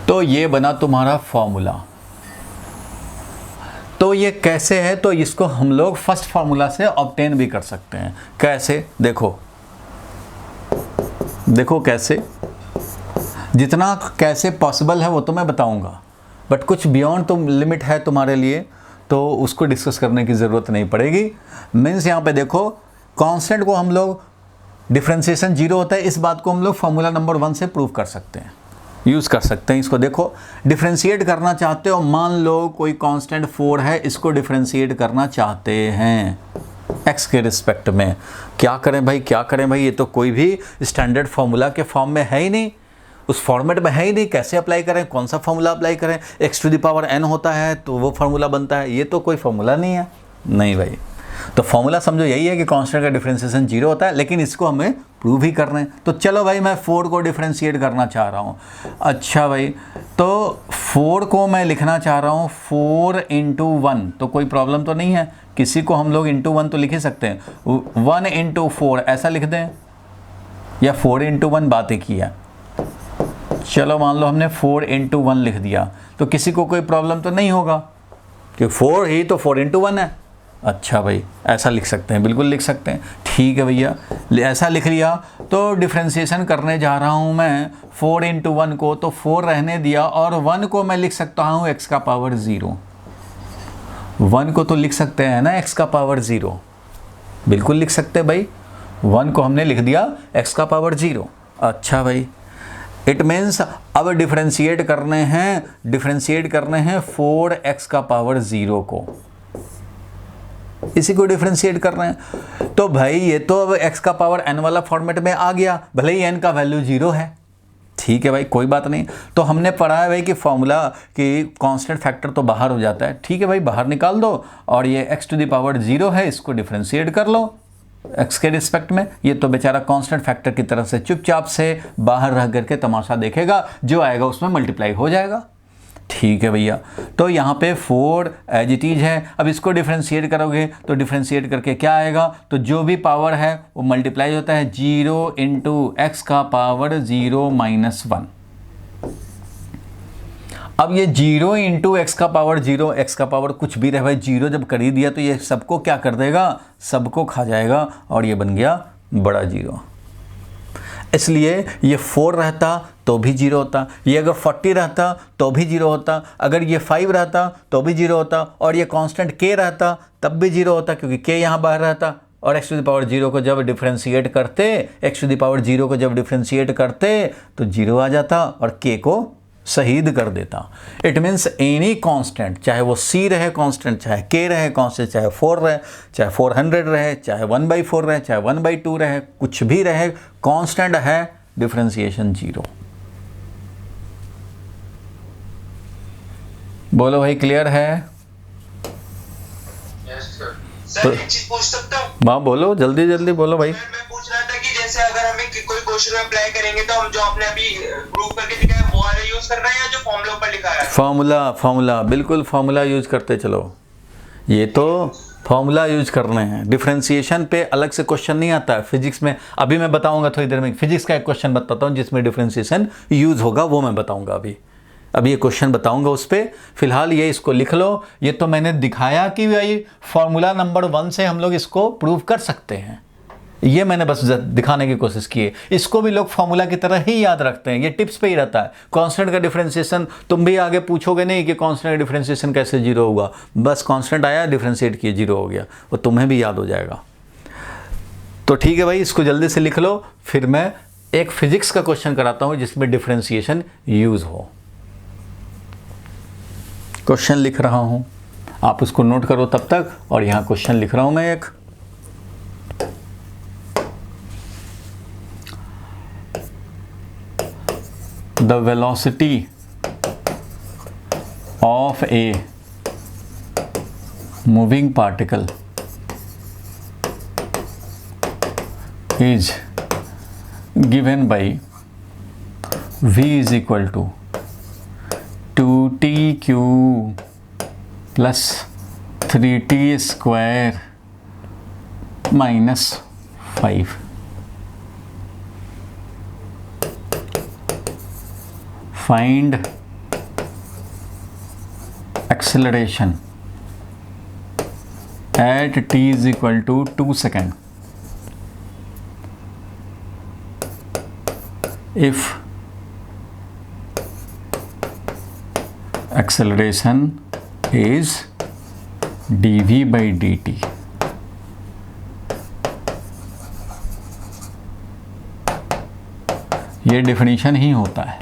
तो ये बना तुम्हारा फॉर्मूला। तो ये कैसे है? तो इसको हम लोग फर्स्ट फार्मूला से ऑब्टेन भी कर सकते हैं। कैसे? देखो देखो कैसे, जितना कैसे पॉसिबल है वो तो मैं बताऊंगा, बट कुछ बियॉन्ड तो लिमिट है तुम्हारे लिए, तो उसको डिस्कस करने की ज़रूरत नहीं पड़ेगी। मीन्स यहाँ पे देखो, कांस्टेंट को हम लोग डिफरेंशिएशन 0 होता है, इस बात को हम लोग फार्मूला नंबर 1 से प्रूव कर सकते हैं, यूज़ कर सकते हैं। इसको देखो, डिफरेंशिएट करना चाहते हो, मान लो कोई कांस्टेंट 4 है, इसको डिफरेंशिएट करना चाहते हैं x के रिस्पेक्ट में। क्या करें भाई, क्या करें भाई? ये तो कोई भी स्टैंडर्ड फार्मूला के फॉर्म में है ही नहीं, उस फॉर्मेट में है ही नहीं। कैसे अप्लाई करें, कौन सा फार्मूला अप्लाई करें? x⁴n होता है तो वो फार्मूला बनता है, ये तो कोई फार्मूला नहीं है। नहीं भाई, तो फॉर्मूला समझो यही है कि कांस्टेंट का डिफरेंशिएशन 0 होता है, लेकिन इसको हमें प्रूव ही करना है। तो चलो भाई, मैं 4 को डिफरेंशिएट करना चाह रहा हूँ। अच्छा भाई, तो 4 को मैं लिखना चाह रहा हूँ 4 × 1, तो कोई प्रॉब्लम तो नहीं है। किसी को हम लोग × 1 तो लिख ही सकते हैं, 1 × 4 ऐसा लिख दें, या 4 × 1 बात एक ही है। चलो मान लो हमने 4 × 1 लिख दिया, तो किसी को कोई प्रॉब्लम तो नहीं होगा कि 4 ही तो 4 × 1 है। अच्छा भाई, ऐसा लिख सकते हैं, बिल्कुल लिख सकते हैं। ठीक है भैया, ऐसा लिख लिया। तो डिफरेंशिएशन करने जा रहा हूँ मैं 4 × 1 को, तो 4 रहने दिया, और 1 को मैं लिख सकता हूँ x⁻0। 1 को तो लिख सकते हैं ना x⁻0, बिल्कुल लिख सकते हैं भाई। 1 को हमने लिख दिया x⁻0। अच्छा भाई, इट मीन्स अब डिफरेंशिएट करने हैं 4x⁻0 को, इसी को डिफरेंशिएट कर रहे हैं। तो भाई ये तो अब x⁻n वाला फॉर्मेट में आ गया, भले ही n का वैल्यू 0 है। ठीक है भाई, कोई बात नहीं। तो हमने पढ़ा है भाई कि फॉर्मूला कि कांस्टेंट फैक्टर तो बाहर हो जाता है। ठीक है भाई, बाहर निकाल दो, और ये x⁻0 है, इसको डिफरेंशिएट कर लो x के रिस्पेक्ट में। ये तो बेचारा कांस्टेंट फैक्टर की तरफ से चुपचाप से बाहर रह करके तमाशा देखेगा, जो आएगा उसमें मल्टीप्लाई हो जाएगा। ठीक है भैया, तो यहाँ पे 4 एज इट इज है। अब इसको डिफरेंशिएट करोगे तो डिफरेंशिएट करके क्या आएगा? तो जो भी पावर है वो मल्टीप्लाई होता है 0 × x⁻0 - 1। अब ये 0 × x⁻0, x का पावर कुछ भी रहे भाई, 0 जब कर ही दिया तो ये सबको क्या कर देगा? सबको खा जाएगा, और ये बन गया बड़ा 0। इसलिए ये 4 रहता तो भी 0 होता, ये अगर 40 रहता तो भी 0 होता, अगर ये 5 रहता तो भी 0 होता, और ये कांस्टेंट k रहता तब भी 0 होता, क्योंकि k यहाँ बाहर रहता। और x⁻0 को जब डिफरेंशिएट करते, x⁻0 को जब डिफरेंशिएट करते तो 0 आ जाता, और k को शहीद कर देता। इट मीन्स एनी कांस्टेंट, चाहे वो c रहे कांस्टेंट, चाहे k रहे कांस्टेंट, चाहे 4 रहे, चाहे 400 रहे, चाहे 1/4 रहे, चाहे 1/2 रहे, कुछ भी रहे, कांस्टेंट है, डिफरेंशिएशन 0। बोलो भाई, क्लियर है? Yes sir. सर एक चीज पूछ सकता हूँ? हाँ बोलो, जल्दी जल्दी बोलो भाई। मैं पूछ रहा था कि जैसे अगर हमें कोई क्वेश्चन में अप्लाई करेंगे तो हम जो आपने अभी प्रूव करके दिखाया वो वाला यूज करना है या जो फॉर्मूला ऊपर लिखा है? फार्मूला बिल्कुल फार्मूला यूज करते चलो। ये तो फार्मूला यूज करने हैं। डिफरेंशिएशन पे अलग से क्वेश्चन नहीं आता है फिजिक्स में। अभी मैं बताऊंगा थोड़ी देर में, फिजिक्स का एक क्वेश्चन बताता हूँ जिसमें डिफरेंशिएशन यूज होगा, वो मैं बताऊंगा अभी ये क्वेश्चन बताऊंगा उस पर। फिलहाल ये इसको लिख लो। ये तो मैंने दिखाया कि भाई फॉर्मूला नंबर 1 से हम लोग इसको प्रूव कर सकते हैं, ये मैंने बस दिखाने की कोशिश की है। इसको भी लोग फॉर्मूला की तरह ही याद रखते हैं, ये टिप्स पे ही रहता है। कांस्टेंट का डिफरेंशिएशन तुम भी आगे पूछोगे नहीं कि कांस्टेंट का डिफरेंशिएशन कैसे 0 हुआ, बस कांस्टेंट आया डिफरेंशिएट किए 0 हो गया, वो तुम्हें भी याद हो जाएगा। तो ठीक है भाई, इसको जल्दी से लिख लो, फिर मैं एक फिजिक्स का क्वेश्चन कराता हूँ जिसमें डिफरेंशिएशन यूज हो। क्वेश्चन लिख रहा हूँ, आप उसको नोट करो तब तक, और यहाँ क्वेश्चन लिख रहा हूँ मैं एक। The velocity of a moving particle is given by v is equal to 2tq plus 3t square minus 5. Find acceleration at t is equal to 2 seconds if acceleration is dv by dt. ये definition ही होता है।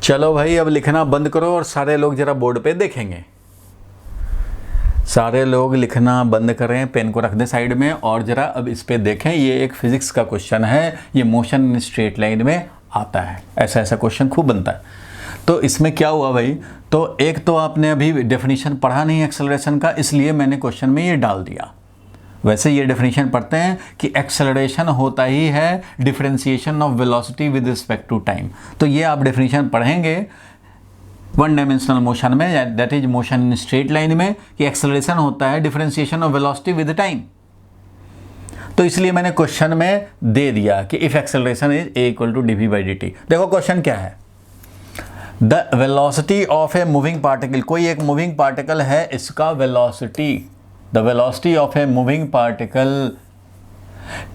चलो भाई, अब लिखना बंद करो और सारे लोग जरा बोर्ड पे देखेंगे। सारे लोग लिखना बंद करें, पेन को रख दें साइड में और जरा अब इस पे देखें। ये एक फिजिक्स का क्वेश्चन है, ये मोशन इन स्ट्रेट लाइन में आता है, ऐसा क्वेश्चन खूब बनता है। तो इसमें क्या हुआ भाई, तो एक तो आपने अभी डेफिनेशन पढ़ा नहीं एक्सेलरेशन का, इसलिए मैंने क्वेश्चन में ये डाल दिया। वैसे ये डेफिनेशन पढ़ते हैं कि एक्सेलरेशन होता ही है differentiation of velocity with respect to time. तो ये आप डेफिनेशन पढ़ेंगे 1 डायमेंशनल मोशन में, that is motion in straight line में, कि एक्सेलरेशन होता है differentiation of velocity with time. तो इसलिए मैंने क्वेश्चन में दे दिया कि if acceleration is a equal to dv by dt। देखो क्वेश्चन क्या है, the velocity of a moving particle, कोई एक मूविंग पार्टिकल है, इसका velocity, the velocity of a moving particle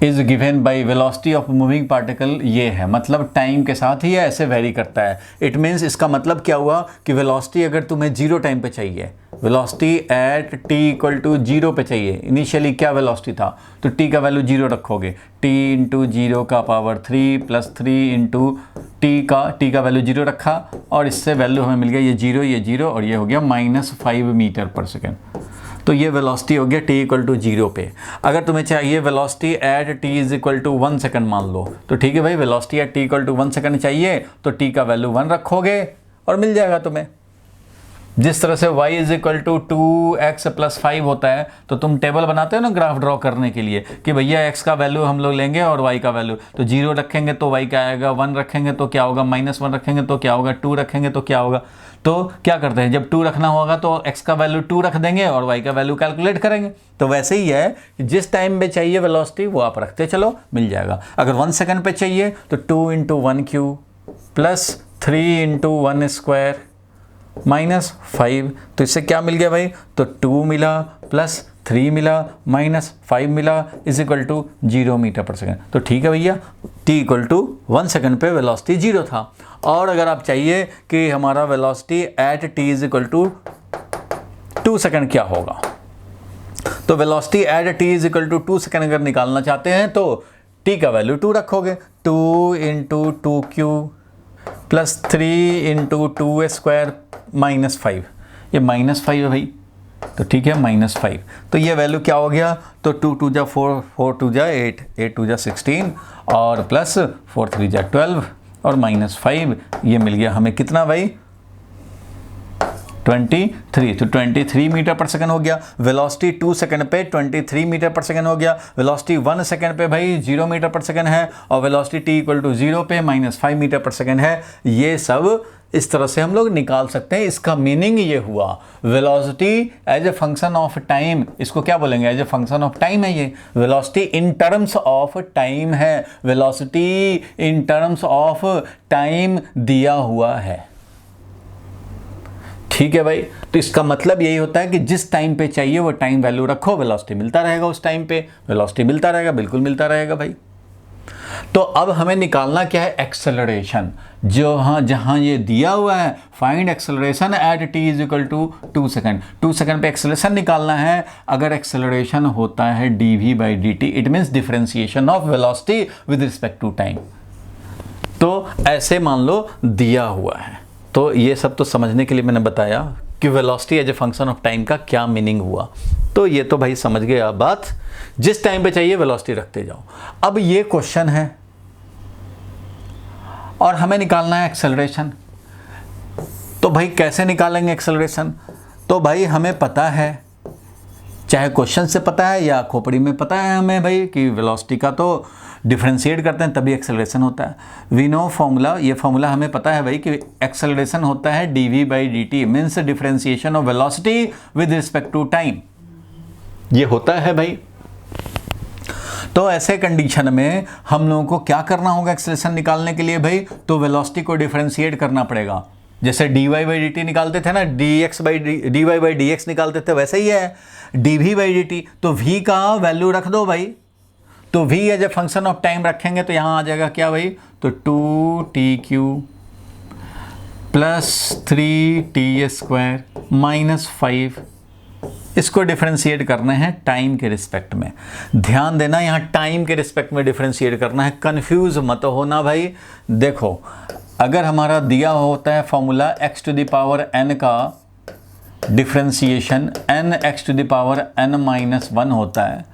is given by velocity of moving particle, ये है मतलब टाइम के साथ ही ऐसे वेरी करता है। इट मीन्स इसका मतलब क्या हुआ कि वेलोसिटी अगर तुम्हें 0 टाइम पे चाहिए, velocity at t equal to 0 पे चाहिए, इनिशियली क्या वेलोसिटी था, तो t का वैल्यू 0 रखोगे, t इंटू 0 का पावर 3 प्लस 3 इंटू t का वैल्यू 0 रखा, और इससे वैल्यू हमें मिल गया ये 0 और ये हो गया -5 मीटर पर सेकेंड। तो ये वेलोसिटी हो गया t इक्वल टू 0 पे। अगर तुम्हें चाहिए velocity at t is equal to 1 second मान लो, तो ठीक है भाई, velocity at t equal to 1 second चाहिए, तो t का वैल्यू 1 रखोगे और मिल जाएगा तुम्हें। जिस तरह से y is equal to 2x plus 5 होता है, तो तुम टेबल बनाते हो ना ग्राफ ड्रॉ करने के लिए कि भैया x का वैल्यू हम लोग लेंगे और y का वैल्यू, तो 0 रखेंगे तो y क्या आएगा, 1 रखेंगे तो क्या होगा, -1 रखेंगे तो क्या होगा, 2 रखेंगे तो क्या होगा। तो क्या करते हैं, जब 2 रखना होगा तो x का वैल्यू 2 रख देंगे और y का वैल्यू कैलकुलेट करेंगे। तो वैसे ही है, जिस टाइम में चाहिए वेलोसिटी वो आप रखते चलो, मिल जाएगा। अगर 1 सेकंड पे चाहिए तो 2 into 1 cube plus 3 into 1 square -5, तो इससे क्या मिल गया भाई, तो 2 मिला प्लस 3 मिला -5 मिला is equal to 0 metre per second. तो ठीक है भैया, t इक्वल टू 1 सेकेंड पे वेलोसिटी 0 था। और अगर आप चाहिए कि हमारा velocity at t is equal to 2 second क्या होगा, तो velocity at t is equal to 2 second अगर निकालना चाहते हैं तो t का वैल्यू 2 रखोगे, 2 into 2q plus 3 into 2a² minus 5, ये माइनस 5 है भाई, तो ठीक है -5। तो ये वैल्यू क्या हो गया, तो 2 2 जा 4, 4 2 जा 8, 8 2 जा 16 और प्लस 4 3 जा 12 और -5, ये मिल गया हमें कितना भाई 23। तो 23 मीटर पर सेकंड हो गया। वेलोसिटी 2 सेकंड पे 23 मीटर पर सेकंड हो गया। वेलोसिटी 1 सेकंड पे भाई 0 मीटर पर सेकंड है और वेलोसिटी t इक्वल टू 0 पे -5 मीटर पर सेकंड है। ये सब इस तरह से हम लोग निकाल सकते हैं। इसका मीनिंग ये हुआ velocity as a function of time, इसको क्या बोलेंगे, as a function of time है। ये velocity in terms of time है, velocity in terms of time दिया हुआ है। ठीक है भाई, तो इसका मतलब यही होता है कि जिस टाइम पे चाहिए वो टाइम वैल्यू रखो, वेलोसिटी मिलता रहेगा, उस टाइम पे वेलोसिटी मिलता रहेगा, बिल्कुल मिलता रहेगा भाई। तो अब हमें निकालना क्या है, एक्सेलरेशन। जहां ये दिया हुआ है find acceleration at t is equal to 2 second, 2 second पे एक्सेलरेशन निकालना है। अगर एक्सेलरेशन होता है dv/dt, it means differentiation of velocity with respect to time. तो ऐसे मान लो दिया हुआ है, तो ये सब तो समझने के लिए मैंने बताया कि velocity as a function of time का क्या मीनिंग हुआ। तो ये तो भाई समझ गए आप बात, जिस टाइम पे चाहिए वेलोसिटी रखते जाओ। अब ये क्वेश्चन है और हमें निकालना है एक्सेलरेशन। तो भाई कैसे निकालेंगे एक्सेलरेशन, तो भाई हमें पता है, चाहे क्वेश्चन से पता है या खोपड़ी में पता है हमें भाई कि वेलोसिटी का तो डिफरेंशिएट करते हैं तभी एक्सेलरेशन होता है। वी नो फॉर्मूला, ये फॉर्मूला हमें पता है भाई कि एक्सेलरेशन होता है dv/dt, means differentiation of velocity with respect to time, ये होता है भाई। तो ऐसे कंडीशन में हम लोगों को क्या करना होगा एक्सेलरेशन निकालने के लिए भाई, तो वेलोसिटी को डिफरेंशिएट करना पड़ेगा। जैसे dy/dt निकालते थे ना, dy/dx निकालते थे, वैसे ही है dv/dt। तो v का वैल्यू रख दो भाई, तो v as a function of time रखेंगे तो यहां आ जाएगा क्या भाई, तो 2tq प्लस 3t² माइनस 5। इसको डिफरेंशिएट करना है टाइम के रिस्पेक्ट में। ध्यान देना, यहाँ टाइम के रिस्पेक्ट में डिफरेंशिएट करना है, कंफ्यूज मत होना भाई। देखो अगर हमारा दिया होता है फॉर्मूला x⁴n का डिफरेंशिएशन n(x⁴n-1) होता है,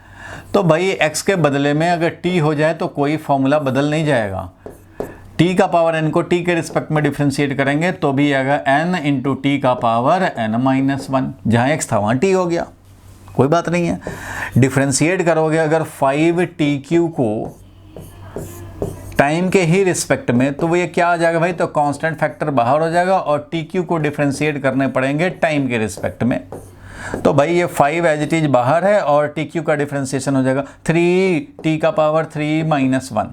तो भाई x के बदले में अगर t हो जाए तो कोई फॉर्मूला बदल नहीं जाएगा। t का पावर n को t के रिस्पेक्ट में डिफरेंशिएट करेंगे तो भी आएगा n इंटू टी का पावर n-1। जहाँ x था वहाँ t हो गया, कोई बात नहीं है। डिफरेंशिएट करोगे अगर 5tq को टाइम के ही रिस्पेक्ट में, तो वो ये क्या आ जाएगा भाई, तो कांस्टेंट फैक्टर बाहर हो जाएगा और tq को डिफरेंशिएट करने पड़ेंगे टाइम के रिस्पेक्ट में। तो भाई ये 5 एज इट इज बाहर है और tq का डिफरेंशिएशन हो जाएगा 3t का पावर 3-1।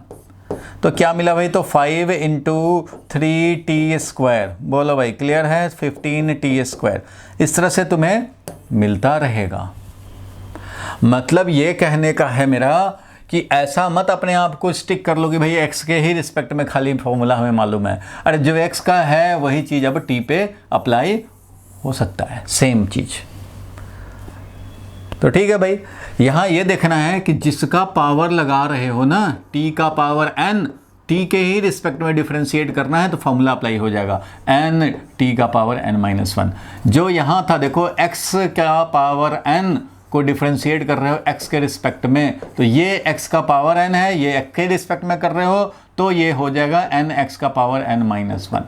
तो क्या मिला भाई, तो 5 इंटू 3t²। बोलो भाई क्लियर है, 15t²। इस तरह से तुम्हें मिलता रहेगा। मतलब ये कहने का है मेरा कि ऐसा मत अपने आप को स्टिक कर लो कि भाई x के ही रिस्पेक्ट में खाली फॉर्मूला हमें मालूम है। अरे जो x का है वही चीज़ अब t पे अप्लाई हो सकता है, सेम चीज़। तो ठीक है भाई, यहाँ ये देखना है कि जिसका पावर लगा रहे हो ना t का पावर n, t के ही रिस्पेक्ट में डिफरेंशिएट करना है तो फॉर्मूला अप्लाई हो जाएगा n t का पावर n-1। जो यहाँ था देखो x का पावर n को डिफरेंशिएट कर रहे हो x के रिस्पेक्ट में, तो ये x का पावर n है, ये x के रिस्पेक्ट में कर रहे हो तो ये हो जाएगा nx का पावर n-1।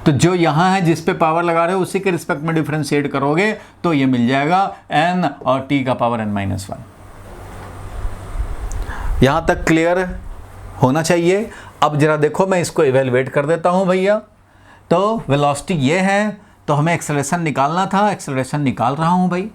तो जो यहाँ है जिस पे पावर लगा रहे हो उसी के रिस्पेक्ट में डिफरेंशिएट करोगे तो ये मिल जाएगा n और t का पावर n-1। यहाँ तक क्लियर होना चाहिए। अब जरा देखो मैं इसको इवेलुएट कर देता हूँ भैया। तो वेलोसिटी ये है, तो हमें एक्सेलरेशन निकालना था, एक्सेलरेशन निकाल रहा हूँ भाई,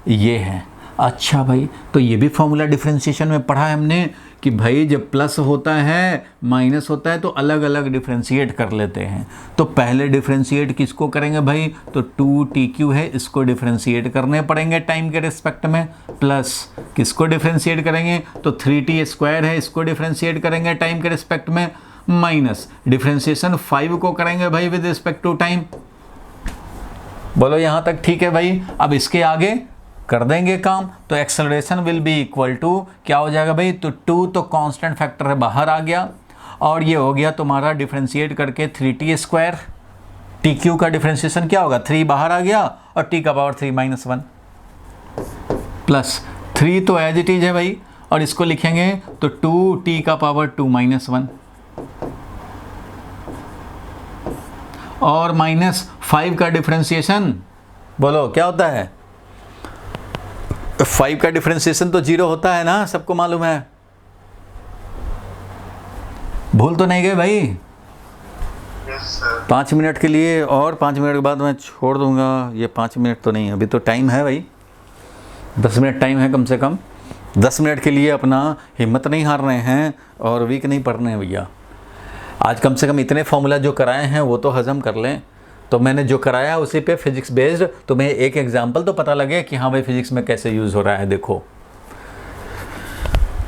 ये है। अच्छा भाई, तो ये भी फॉर्मूला डिफरेंशिएशन में पढ़ा है हमने कि भाई जब प्लस होता है माइनस होता है तो अलग अलग डिफ्रेंशिएट कर लेते हैं। तो पहले डिफ्रेंशिएट किसको करेंगे भाई, तो 2TQ है, इसको डिफ्रेंशिएट करने पड़ेंगे टाइम के रिस्पेक्ट में, प्लस किसको डिफ्रेंशिएट करेंगे, तो 3T² है, इसको डिफ्रेंशिएट करेंगे टाइम के रिस्पेक्ट में, माइनस डिफ्रेंशिएशन 5 को करेंगे भाई विद रिस्पेक्ट टू टाइम। बोलो यहाँ तक ठीक है भाई। अब इसके आगे कर देंगे काम, तो acceleration will be equal to क्या हो जाएगा भाई, तो 2 तो कांस्टेंट फैक्टर है बाहर आ गया, और ये हो गया तुम्हारा डिफरेंशिएट करके 3T²। TQ का डिफरेंशिएशन क्या होगा, 3 बाहर आ गया और T का पावर 3 - 1 प्लस 3 तो एज इट इज है भाई, और इसको लिखेंगे तो 2T का पावर 2 - 1 और -5 का डिफरेंशिएशन, बोलो क्या होता है, 5 का डिफरेंशिएशन तो 0 होता है ना, सबको मालूम है, भूल तो नहीं गए भाई। 5 मिनट के लिए, और 5 मिनट के बाद मैं छोड़ दूंगा। ये 5 मिनट तो नहीं, अभी तो टाइम है भाई, 10 मिनट टाइम है कम से कम। 10 मिनट के लिए अपना हिम्मत नहीं हार रहे हैं और वीक नहीं पढ़ने हैं भैया। आज कम से कम इतने फॉर्मूला जो कराए हैं वो तो हजम कर लें। तो मैंने जो कराया उसी पे फिजिक्स बेस्ड तुम्हें एक एग्जाम्पल तो पता लगे कि हाँ भाई फिजिक्स में कैसे यूज़ हो रहा है। देखो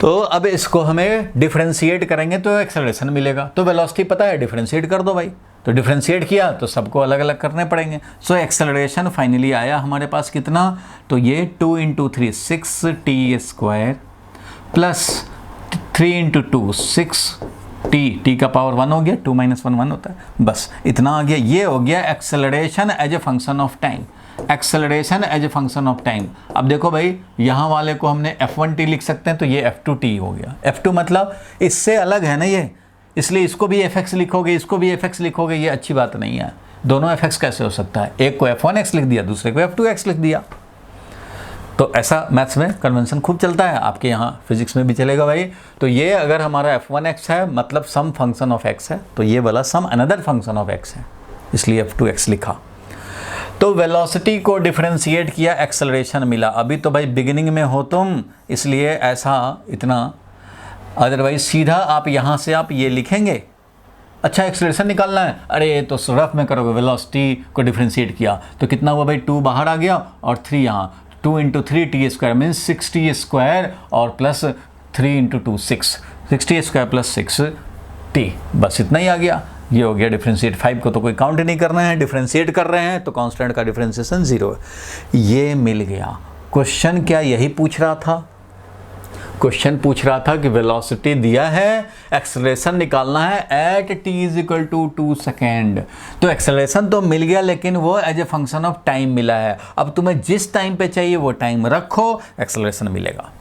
तो अब इसको हमें डिफरेंशिएट करेंगे तो एक्सेलरेशन मिलेगा, तो वेलोसिटी पता है, डिफरेंशिएट कर दो भाई। तो डिफरेंशिएट किया तो सबको अलग अलग करने पड़ेंगे। सो एक्सेलरेशन फाइनली आया हमारे पास कितना, तो ये 2 × 3 6T² प्लस 3 × 2 6T का पावर 1 हो गया, 2 - 1 1 होता है, बस इतना आ गया। ये हो गया acceleration as a function of time, acceleration as a function of time. अब देखो भाई यहाँ वाले को हमने F1T लिख सकते हैं, तो ये F2T हो गया। F2 मतलब इससे अलग है ना ये, इसलिए इसको भी fx लिखोगे, इसको भी fx लिखोगे, ये अच्छी बात नहीं है। दोनों fx कैसे हो सकता है, एक को F1x लिख दिया, दूसरे को F2x लिख दिया। तो ऐसा मैथ्स में कन्वेंशन खूब चलता है, आपके यहाँ फिजिक्स में भी चलेगा भाई। तो ये अगर हमारा F1x है मतलब सम फंक्शन ऑफ x है, तो ये वाला some another function of x है, इसलिए F2x लिखा। तो वेलोसिटी को डिफरेंशिएट किया, एक्सेलरेशन मिला। अभी तो भाई बिगिनिंग में हो तुम, इसलिए ऐसा इतना, अदरवाइज सीधा आप यहाँ से आप ये लिखेंगे। अच्छा एक्सेलरेशन निकालना है, अरे तो रफ में करोगे, वेलोसिटी को डिफरेंशिएट किया तो कितना हुआ भाई, 2 बाहर आ गया और 3 यहाँ, 2 × 3T² मीन्स 6T² और प्लस 3 × 2 6T² प्लस 6T, बस इतना ही आ गया। ये हो गया डिफरेंशिएट। 5 को तो कोई काउंट ही नहीं करना है, डिफरेंशिएट कर रहे हैं तो कांस्टेंट का डिफरेंशिएशन 0 है। ये मिल गया। क्वेश्चन क्या यही पूछ रहा था, क्वेश्चन पूछ रहा था कि वेलोसिटी दिया है, एक्सेलरेशन निकालना है एट t = 2 सेकेंड। तो एक्सेलरेशन तो मिल गया लेकिन वो as a function of time मिला है। अब तुम्हें जिस टाइम पे चाहिए वो टाइम रखो, एक्सेलरेशन मिलेगा।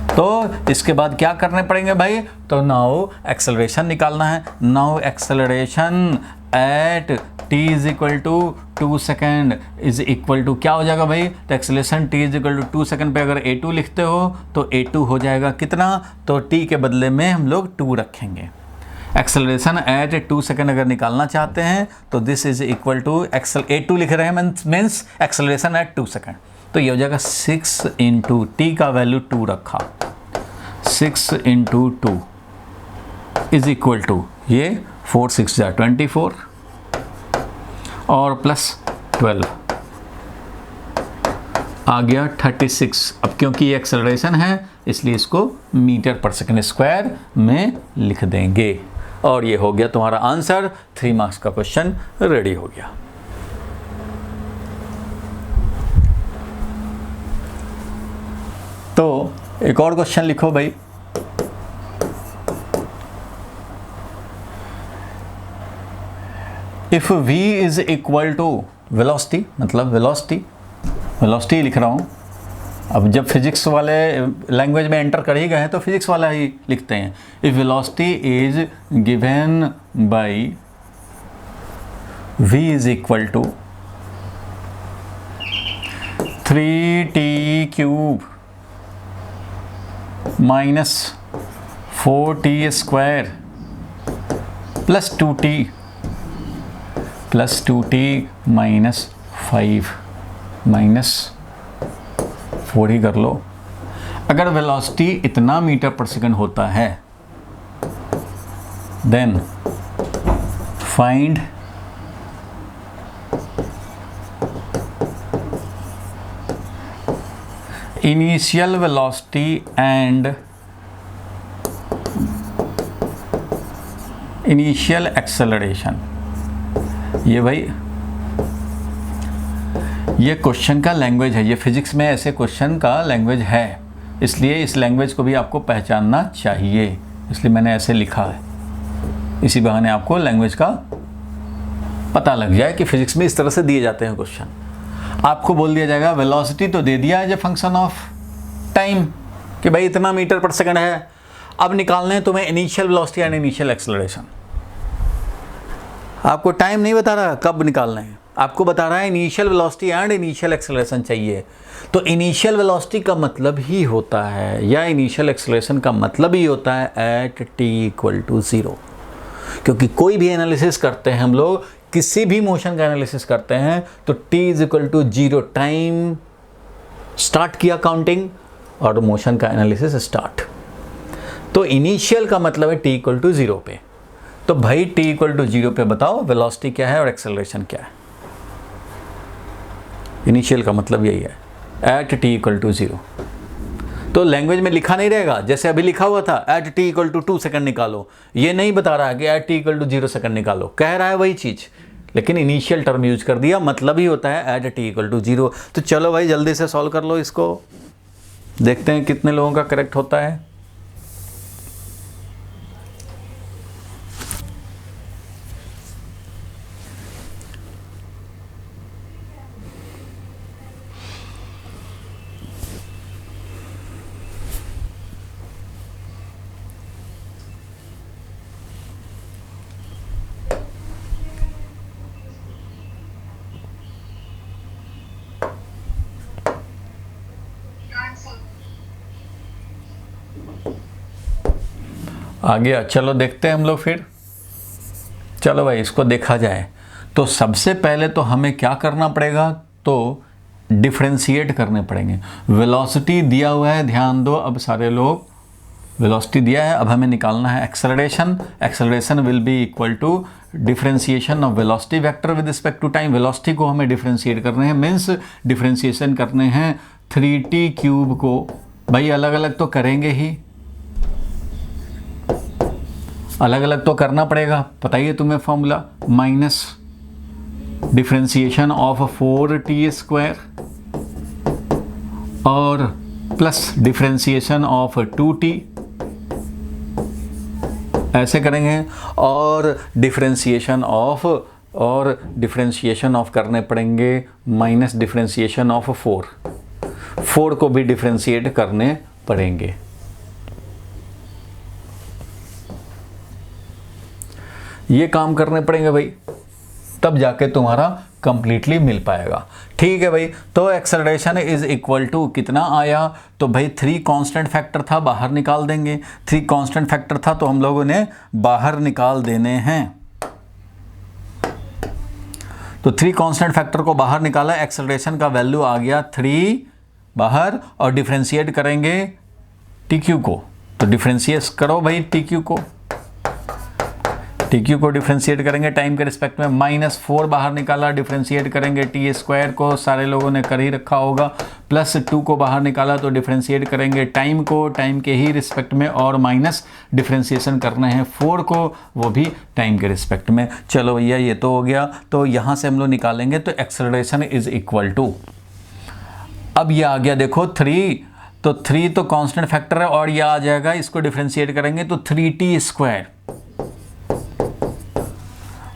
तो इसके बाद क्या करने पड़ेंगे भाई, तो नाउ एक्सेलरेशन निकालना है। Now acceleration at t = 2 second is equal to क्या हो जाएगा भाई, तो एक्सेलरेशन t = 2 सेकेंड पे अगर a2 लिखते हो तो a2 हो जाएगा कितना, तो t के बदले में हम लोग 2 रखेंगे। एक्सेलरेशन एट 2 सेकेंड अगर निकालना चाहते हैं तो this is equal to a2 लिख रहे हैं मीन्स एक्सेलरेशन एट 2 सेकेंड, तो ये हो जाएगा 6 × t का वैल्यू 2 रखा, 6 × 2 इज इक्वल टू ये 4 × 6 = 24 और प्लस 12 आ गया 36। अब क्योंकि ये एक्सेलरेशन है इसलिए इसको मीटर/सेकंड² में लिख देंगे और ये हो गया तुम्हारा आंसर। 3 मार्क्स का क्वेश्चन रेडी हो गया। तो एक और क्वेश्चन लिखो भाई। If v is equal to velocity, मतलब वेलोसिटी लिख रहा हूँ। अब जब फिजिक्स वाले लैंग्वेज में एंटर कर ही गए हैं तो फिजिक्स वाला ही लिखते हैं। If velocity is given by v is equal to 3T³ minus 4T² plus 2T plus 2T -5 -4 ही कर लो अगर वेलोसिटी इतना मीटर पर सेकंड होता है, then find initial velocity and initial acceleration. ये भाई ये क्वेश्चन का लैंग्वेज है, ये फिजिक्स में ऐसे क्वेश्चन का लैंग्वेज है, इसलिए इस लैंग्वेज को भी आपको पहचानना चाहिए, इसलिए मैंने ऐसे लिखा है। इसी बहाने आपको लैंग्वेज का पता लग जाए कि फिजिक्स में इस तरह से दिए जाते हैं क्वेश्चन। आपको बोल दिया जाएगा वेलोसिटी तो दे दिया as a function of time कि भाई इतना मीटर पर सेकंड है, अब निकालना है तुम्हें initial velocity and initial acceleration. आपको टाइम नहीं बता रहा कब निकालना है, आपको बता रहा है initial velocity and initial acceleration चाहिए। तो इनिशियल वेलोसिटी का मतलब ही होता है या इनिशियल एक्सेलरेशन का मतलब ही होता है एट t = 0। क्योंकि कोई भी एनालिसिस करते हैं हम लोग, किसी भी मोशन का एनालिसिस करते हैं तो t = 0 टाइम स्टार्ट किया काउंटिंग और मोशन का एनालिसिस स्टार्ट। तो इनिशियल का मतलब है t = 0 पे। तो भाई t = 0 पे बताओ वेलोसिटी क्या है और एक्सेलरेशन क्या है। इनिशियल का मतलब यही है एट t = 0। तो लैंग्वेज में लिखा नहीं रहेगा, जैसे अभी लिखा हुआ था एट t = 2 सेकंड निकालो, ये नहीं बता रहा है कि एट t = 0 सेकंड निकालो, कह रहा है वही चीज़, लेकिन इनिशियल टर्म यूज कर दिया, मतलब ही होता है एट t = 0। तो चलो भाई जल्दी से सॉल्व कर लो इसको, देखते हैं कितने लोगों का करेक्ट होता है। आ गया, चलो देखते हैं हम लोग फिर। चलो भाई इसको देखा जाए तो सबसे पहले तो हमें क्या करना पड़ेगा, तो डिफरेंशिएट करने पड़ेंगे। वेलोसिटी दिया हुआ है, ध्यान दो, अब सारे लोग वेलोसिटी दिया है, अब हमें निकालना है acceleration. Acceleration will be equal to differentiation of velocity vector with respect to time. Velocity को हमें डिफरेंशिएट करने हैं, मीन्स डिफरेंशिएशन करने हैं 3t³ को। भाई अलग अलग तो करेंगे ही, अलग अलग तो करना पड़ेगा, पता ही है तुम्हें formula, minus differentiation of 4t² और प्लस डिफरेंशिएशन ऑफ 2t, ऐसे करेंगे। और डिफरेंशिएशन ऑफ करने पड़ेंगे माइनस डिफरेंशिएशन ऑफ 4 को भी डिफरेंशिएट करने पड़ेंगे। ये काम करने पड़ेंगे भाई, तब जाके तुम्हारा कंप्लीटली मिल पाएगा। ठीक है भाई, तो एक्सेलरेशन इज इक्वल टू कितना आया, तो भाई 3 कांस्टेंट फैक्टर था, बाहर निकाल देंगे। 3 कांस्टेंट फैक्टर था तो हम लोगों ने बाहर निकाल देने हैं। तो 3 कांस्टेंट फैक्टर को बाहर निकाला, एक्सेलरेशन का वैल्यू आ गया 3 बाहर, और डिफरेंशिएट करेंगे TQ को। तो डिफरेंशिएट करो भाई TQ को, TQ को डिफरेंशिएट करेंगे टाइम के रिस्पेक्ट में। -4 बाहर निकाला, डिफरेंशिएट करेंगे t² को, सारे लोगों ने कर ही रखा होगा। +2 को बाहर निकाला तो डिफरेंशिएट करेंगे टाइम को, टाइम के ही रिस्पेक्ट में, और माइनस डिफरेंशिएशन करना है 4 को, वो भी टाइम के रिस्पेक्ट में। चलो भैया ये तो हो गया। तो यहाँ से हम लोग निकालेंगे तो एक्सेलरेशन इज इक्वल टू, अब ये आ गया देखो 3, तो 3 तो कांस्टेंट फैक्टर है और ये आ जाएगा, इसको डिफरेंशिएट करेंगे तो 3t²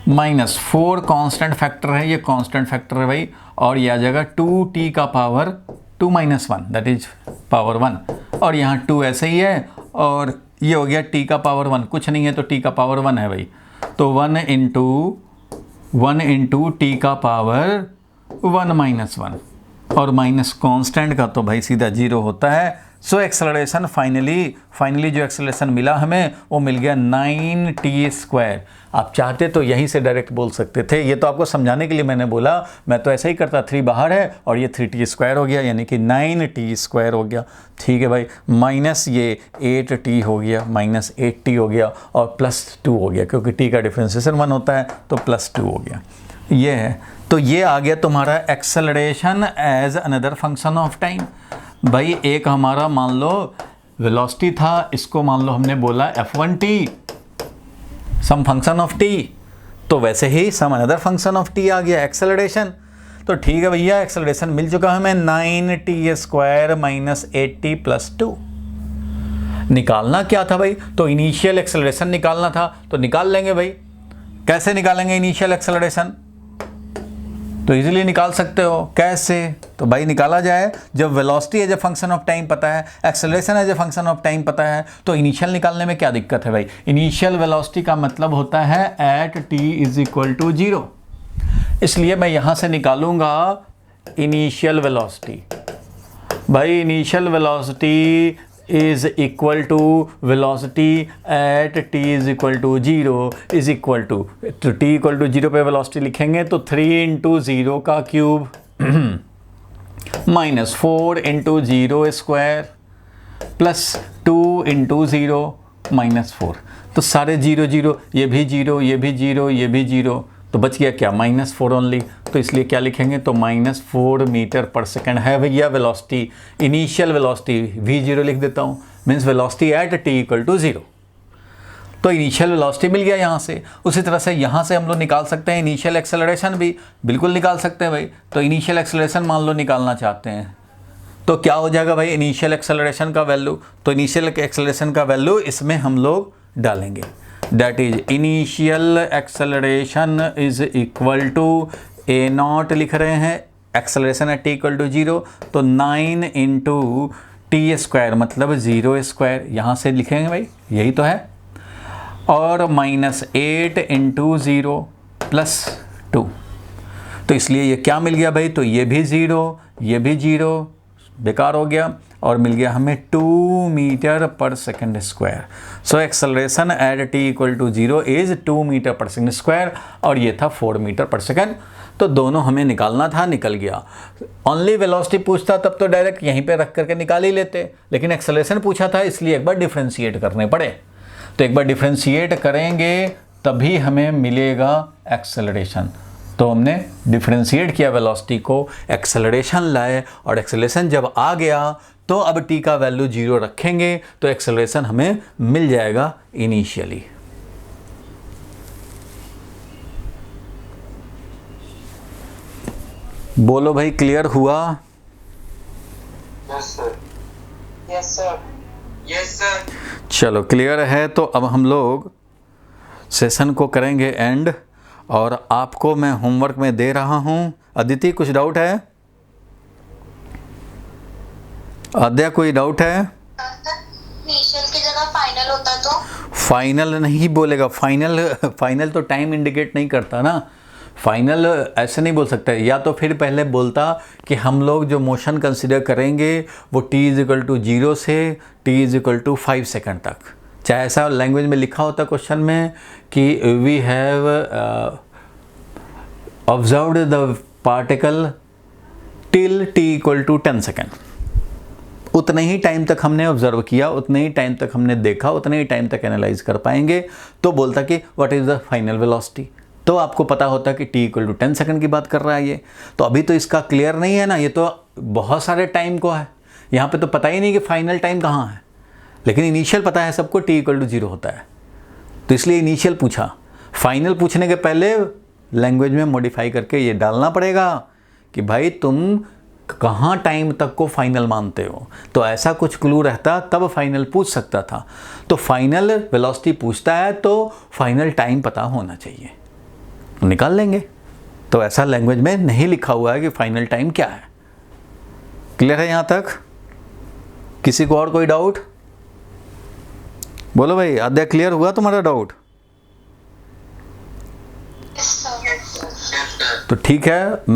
-4 कांस्टेंट फैक्टर है, ये कांस्टेंट फैक्टर है भाई, और ये आ जाएगा 2t का पावर 2 - 1, दैट इज पावर 1, और यहाँ 2 ऐसे ही है, और ये हो गया t का पावर 1, कुछ नहीं है तो t का पावर 1 है भाई। तो 1 इंटू t का पावर 1 - 1, और माइनस कांस्टेंट का तो भाई सीधा 0 होता है, सो एक्सेलरेशन फाइनली जो एक्सेलरेशन मिला हमें वो मिल गया 9t²। आप चाहते तो यहीं से डायरेक्ट बोल सकते थे, ये तो आपको समझाने के लिए मैंने बोला, मैं तो ऐसा ही करता, 3 बाहर है और ये 3t² हो गया, यानी कि 9t² हो गया। ठीक है भाई, माइनस ये 8t हो गया, माइनस 8t हो गया और प्लस 2 हो गया, क्योंकि t का डिफ्रेंसिएशन 1 होता है तो प्लस 2 हो गया। ये है, तो ये आ गया तुम्हारा acceleration as another function of time. भाई एक हमारा मान लो वेलोसिटी था, इसको मान लो हमने बोला f1t, some function of t, तो वैसे ही some another function of t आ गया एक्सेलरेशन। तो ठीक है भैया, एक्सेलरेशन मिल चुका हमें 9t² माइनस 8t प्लस 2। निकालना क्या था भाई? तो इनिशियल एक्सेलरेशन निकालना था, तो निकाल लेंगे भाई। कैसे निकालेंगे इनिशियल एक्सेलरेशन? तो इजीली निकाल सकते हो। कैसे? तो भाई निकाला जाए, जब velocity as a function of time पता है, acceleration as a function of time पता है, तो इनिशियल निकालने में क्या दिक्कत है भाई? इनिशियल वेलोसिटी का मतलब होता है एट t = 0। इसलिए मैं यहाँ से निकालूंगा इनिशियल वेलोसिटी। भाई initial velocity is equal to velocity at t = 0 is equal to, तो t = 0 पे वेलोसिटी लिखेंगे तो 3 × 0 का क्यूब माइनस 4 × 0² प्लस 2 × 0 माइनस 4। तो सारे 0 0, ये भी 0, ये भी 0, ये भी 0, तो बच गया क्या? -4 ओनली। तो इसलिए क्या लिखेंगे? तो -4 मीटर पर सेकंड है भैया वेलोसिटी, इनिशियल वेलोसिटी। v0 लिख देता हूँ, मीन्स वेलोसिटी एट t = 0। तो इनिशियल वेलोसिटी मिल गया यहाँ से। उसी तरह से यहाँ से हम लोग निकाल सकते हैं इनिशियल एक्सेलरेशन भी, बिल्कुल निकाल सकते हैं भाई। तो इनिशियल एक्सेलरेशन मान लो निकालना चाहते हैं, तो क्या हो जाएगा भाई इनिशियल एक्सेलरेशन का वैल्यू? तो इनिशियल एक्सेलरेशन का वैल्यू इसमें हम लोग डालेंगे, that is initial acceleration is equal to a0 लिख रहे हैं, एक्सेलरेशन एट t = 0, तो 9 × t² मतलब 0², यहाँ से लिखेंगे भाई, यही तो है, और -8 × 0 प्लस 2। तो इसलिए ये क्या मिल गया भाई? तो ये भी 0, ये भी 0, बेकार हो गया, और मिल गया हमें 2 metre per second square. So acceleration at t = 0 is 2 metre per second square, और ये था 4 मीटर पर सेकंड। तो दोनों हमें निकालना था, निकल गया। ओनली वेलोसिटी पूछता तब तो डायरेक्ट यहीं पे रख करके निकाल ही लेते, लेकिन एक्सेलरेशन पूछा था इसलिए एक बार डिफ्रेंशिएट करने पड़े। तो एक बार डिफ्रेंशिएट करेंगे तभी हमें मिलेगा एक्सेलरेशन। तो हमने डिफ्रेंशिएट किया वेलोसिटी को, एक्सेलरेशन लाए, और एक्सेलरेशन जब आ गया तो अब t का वैल्यू 0 रखेंगे तो एक्सेलरेशन हमें मिल जाएगा इनिशियली। बोलो भाई, क्लियर हुआ? Yes sir, yes sir, yes sir. चलो क्लियर है, तो अब हम लोग सेशन को करेंगे एंड, और आपको मैं होमवर्क में दे रहा हूं। अदिति कुछ डाउट है? आद्या कोई डाउट है? इनिशियल की जगह फाइनल होता तो? फाइनल नहीं बोलेगा, फाइनल तो टाइम इंडिकेट नहीं करता ना। फाइनल ऐसे नहीं बोल सकता, या तो फिर पहले बोलता कि हम लोग जो मोशन कंसिडर करेंगे वो t = 0 से t = 5 सेकंड तक, चाहे ऐसा लैंग्वेज में लिखा होता क्वेश्चन में कि we have observed the particle till t = 10 second. उतने ही टाइम तक हमने ऑब्जर्व किया, उतने ही टाइम तक हमने देखा, उतने ही टाइम तक एनालाइज कर पाएंगे। तो बोलता कि what is the final velocity, तो आपको पता होता कि t = 10 सेकंड की बात कर रहा है ये। तो अभी तो इसका क्लियर नहीं है ना, ये तो बहुत सारे टाइम को है, यहाँ पे तो पता ही नहीं कि फाइनल टाइम कहाँ है, लेकिन इनिशियल पता है सबको, t = 0 होता है, तो इसलिए इनिशियल पूछा। फाइनल पूछने के पहले लैंग्वेज में मॉडिफाई करके ये डालना पड़ेगा कि भाई तुम कहाँ टाइम तक को फाइनल मानते हो, तो ऐसा कुछ क्लू रहता तब फाइनल पूछ सकता था। तो फाइनल वेलोसिटी पूछता है तो फाइनल टाइम पता होना चाहिए, तो निकाल लेंगे। तो ऐसा लैंग्वेज में नहीं लिखा हुआ है कि फाइनल टाइम क्या है। क्लियर है यहाँ तक? किसी को और कोई डाउट? बोलो भाई, आद्या क्लियर हुआ तुम्हारा doubt? Yes sir. Yes sir. तो ठीक है।